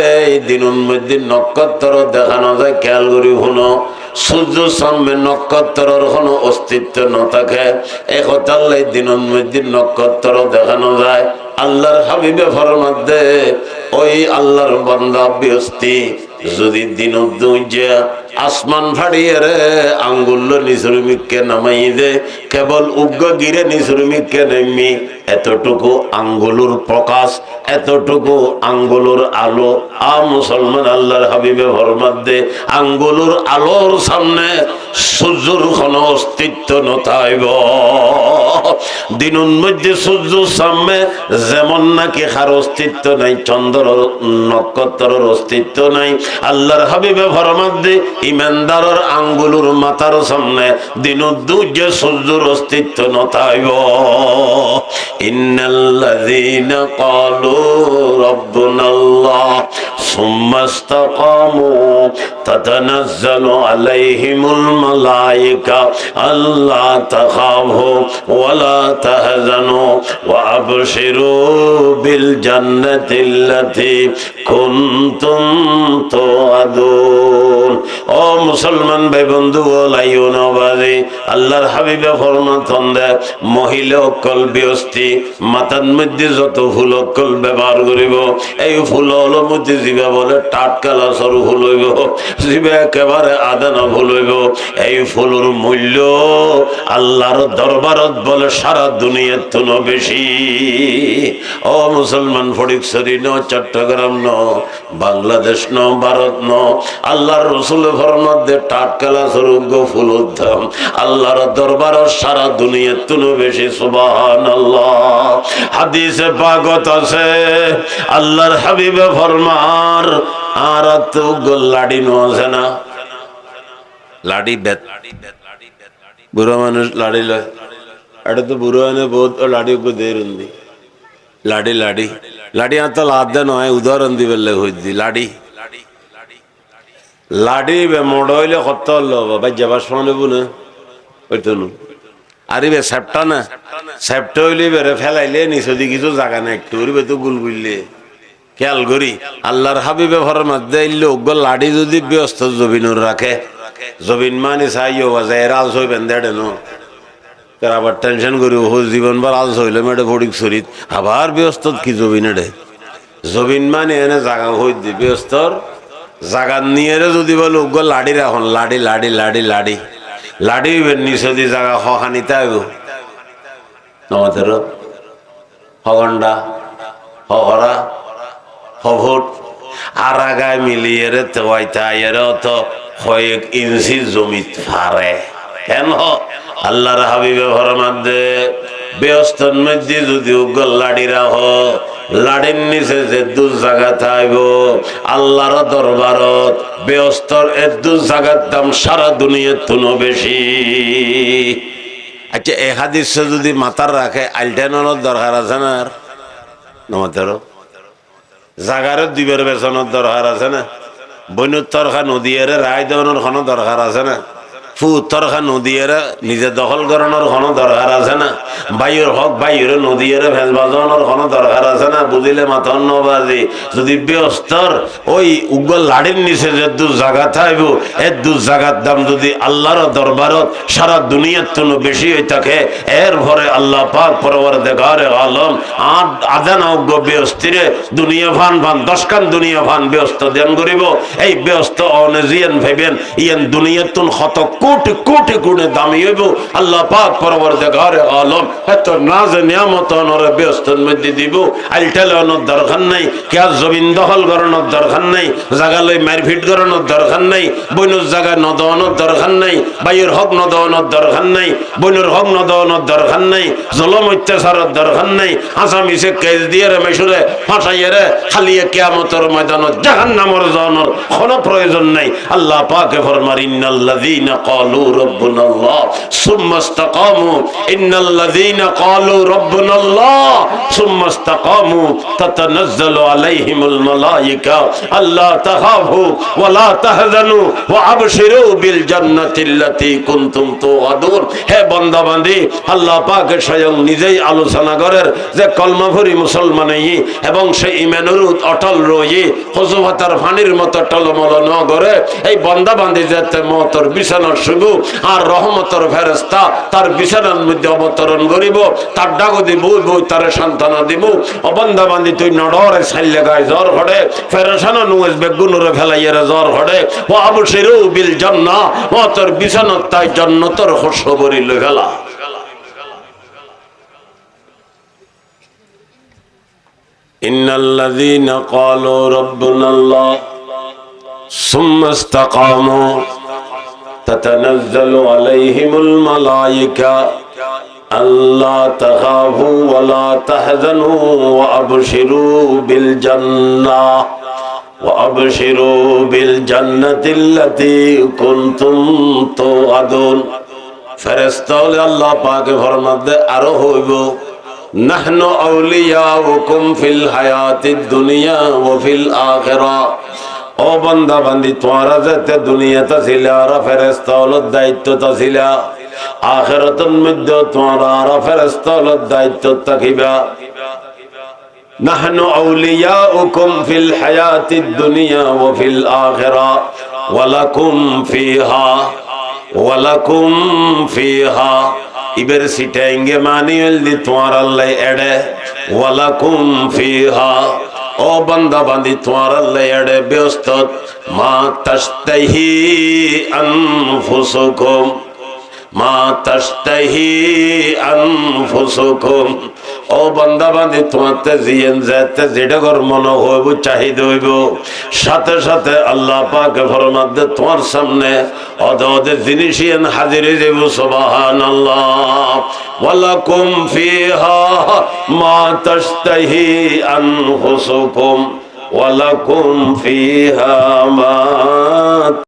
দিনের মধ্যে নক্ষত্র দেখানো যায়। খেয়াল করি শুনো, সূর্য সামনে নক্ষত্রের কোনো অস্তিত্ব না থাকে, একতাল্লাই দিনের মধ্যে নক্ষত্র দেখানো যায়। আল্লাহর হাবিবে ফরমাতে ওই আল্লাহর বান্দা ব্যস্তি যদি দিন দুইজা আসমান ফাড়িয়ে রে আঙ্গুল নিশ্রমিককে নামাই দে, কেবল উগ্র গিরে নিশ্রমিককে নেমি এতটুকু আঙ্গুলুর প্রকাশ, এতটুকু আঙ্গুলুর আলো। মুসলমান আল্লাহর হাবিবে ফরমাত দে আঙ্গুলুর আলোর সামনে সূর্যর কোনো অস্তিত্ব নথাইব। দিনের মধ্যে সূর্যর সামনে যেমন নাকি কার অস্তিত্ব নাই, চন্দ্র নক্ষত্রের অস্তিত্ব নাই, আল্লাহর হাবিবে ফরমাত দে ইমানদারের আঙ্গুলুর মাথার সামনে দিনের দুইজে সূর্যর অস্তিত্ব নথাইব। ইন্নাল্লাযীনা ক্বালু রাব্বুনাল্লাহ সুম্মা ইসতাকামু তাতানাজ্জালু আলাইহিমুল মালায়েকা আল্লা তাখাফু ওয়া লা তাহজানু ওয়া আবশিরু বিল জান্নাতিল্লাতী কুনতুম তুআদুন। ও মুসলমান ভাই বন্ধু ও লাইও নবাজি, আল্লাহর হাবিবে ফরমাতন দে মহিলা অকল ব্যস্তি মাথার মধ্যে যত ফুল অকল ব্যবহার করিব, এই ফুল হলো মধ্যে জিবা বলে টাটকালা সরু ফুল হইব, জিবা একেবারে আদানা ফুল হইব। এই ফুলের মূল্য আল্লাহর দরবারত বলে সারা দুনিয়ার তুনো বেশি। ও মুসলমান ফটিকছড়ি ন, চট্টগ্রাম ন, বাংলাদেশ ন, ভারত ন, আল্লাহর রসুল ফরমাত দে টাটকালা সরুগ্য ফুলের দাম আল্লাহর দরবারত সারা দুনিয়ার তুনো বেশি। সুবহানাল্লাহ। হাদিসে পাকত আছে আল্লাহর হাবিবে ফরমার আর তো লাড়ি নো আছে না, লাড়ি বেত বুড়ো মানুষ লাড়ি লয়, এটা তো বুড়ো মানে বহুত লাড়ি দেরন্দি লাড়ি লাড়ি লাড়ি আত লাদ দে নয় উদাহরণ দিবেলে হইদি লাড়ি লাড়ি বে মোড় হইলে কত হলো ভাই যাবার সময় নেবো না ওইতো নু আরে বে সেপটা না সেপটা হইলে বেড়ে ফেলাইলে নিচে কিছু জায়গা না একটু বে তো গুল গুললে খেয়াল করি আল্লাহর হাবিবে ফরমাত দেইলে ওগো লাড়ি যদি ব্যস্ত জবিনুর রাখে জবিন মানে চাইও বাজে আলস হইবেন দেড়ে নো তার আবার টেনশন করি ও জীবনবার আলস হইলে মেডে ফটিক শরীর আবার ব্যস্ত কি জবিন এডে জবিন মানে এনে জাগা হই দি ব্যস্তর জাগা নিয়ে যদি বলে ওগো লাড়ি রাখন লাড়ি লাড়ি লাড়ি লাড়ি লাড়ি নিচে দি জাগা খানিতে আইব নমাতের হগন্ডা হরা হভট আর আগায় মিলিয়ে রে তোয়াইতা এর তো কয়েক ইঞ্চি জমিত ফারে কেন আল্লাহর হাবিবে ফরমাত দে ব্যস্তর মধ্যে যদি উগল লাড়ি রাখ লাড়ির নিচে যে দু জায়গা থাইব আল্লাহর দরবারত ব্যস্তর এর দু জায়গার দাম সারা দুনিয়ার তুনো বেশি। আচ্ছা এ হাদিস যদি মাথার রাখে আলটানোর দরকার আছে না আর নমাতের জাগারে দুইবার বেচনের দরকার আছে না বৈনুত্তরখা নদী এর রায় দেওয়ানোর কোনো দরকার আছে না ফু উত্তরখা নদী এর নিজে দখল করানোর কোনো দরকার আছে না বাইরের হক বাইরে নদী এর ভেজ বাজানোর কোনো দরকার আছে না বুঝিলে মাথন নবাজি যদি ব্যস্তর ওই উগ্র লাড়ির নিচে যে দু জায়গা থাকব এর দু জায়গার দাম যদি আল্লাহর দরবারত সারা দুনিয়ার তুনো বেশি হয়ে থাকে এর ভরে আল্লাহ পাক পরওয়ারদিগার আলম আদানা উগ্র ব্যস্তিরে দুনিয়া ভান ভান দশকান দুনিয়া ভান ব্যস্ত দেন করিব এই ব্যস্ত অনেজিয়ান ভাইবেন ইয়ান দুনিয়ার তুন কত কোটি কোটি গুণে দামি হইব আল্লাহ পাক পরওয়ারদিগার আলম এত নাজ নিয়ামত অনরে ব্যস্তর মধ্যে দিব আলটালানোর দরকার নাই কে জমিন দখল করানোর দরকার নাই জায়গা লই মারপিট করানোর দরকার নাই বইনুর জায়গা নদানোর দরকার নাই বাইয়ের হক নদানোর দরকার নাই বইনুর হক নদানোর দরকার নাই জলম অত্যাচারের দরকার নাই আসামিসে কেস দিয়ে রে মেশুরে ফাঁসাইয়ে রে খালিয়ে কিয়ামতের ময়দানত জাহান্নামের জানোর কোনো প্রয়োজন নাই। আল্লাহ পাকে ফরমান ইন্নাল্লাযীনা قالوا ربنا الله ثم استقاموا إن الذين قالوا ربنا الله ثم استقاموا تتنزل عليهم الملائكة ألا تخافوا ولا تحزنوا وأبشروا بالجنة التي كنتم توعدون হে বান্দা বান্দি আল্লাহ পাক স্বয়ং নিজেই আলোচনা করেন যে কলমাভরি মুসলমান এবং সেই ঈমানের অটল রয়ে হুজুফাতার পানির মতো টলমল ন করে এই বান্দা বান্দি যাতে মওতর বিছানা শুব আর রহমতের ফেরেশতা তার বিছানার মধ্যে অবতরণ করিব তার ডাকো দিব বই তার সন্তান দিব ও বান্দা বান্দি তুই নড়রে ছাইলে গায় জ্বর হড়ে ফেরেশানা নুজ বেগুনরে ফেলাইয়ের জ্বর হড়ে ও আবশিরু বিল জান্নাহ মওতর বিছানাত তাই জান্নাতের খুশখবরি লইলা إن الذين قالوا ربنا الله ثم استقاموا تتنزل عليهم الملائكة ألا تخافوا ولا تحزنوا وأبشروا بالجنة التي كنتم توعدون ফেরেশতা আল্লাহ পাকে ফরমান দে আরো হইব নাহনু আউলিয়াউকুম ফিল হায়াতিদ দুনিয়া ওয়া ফিল আখিরা ও বান্দা বান্দি তোমরা যাতে দুনিয়াতে ছিলা আর ফেরেশতা হল দায়িত্বটা ছিলা আখিরাতের মধ্যে তোমরা আর ফেরেশতা হল দায়িত্ব থাকিবা নাহনু আউলিয়াউকুম ফিল হায়াতিদ দুনিয়া ওয়া ফিল আখিরা ওয়া লাকুম ফিহা ইবের সিটাইঙ্গে মানিয়েল দি তোমার আল্লাহ এড়ে ওয়ালাকুম ফিহা ও বান্দা বান্দি তোমার আল্লাহ এড়ে ব্যস্ত মা তাশতাহি আনফুসুকুম ও বান্দা বান্দি তোমাতে জিয়েন যাতে যেটা কর মনে হইব চাহিদা হইব সাথে সাথে আল্লাহ পাক ফরমান দে তোমার সামনে অদে জিনিস হাজির হয়ে যাব সুবহানাল্লাহ ওয়ালাকুম ফিহা মা তাশতাহি আনফুসুকুম ওয়ালাকুম ফিহা মা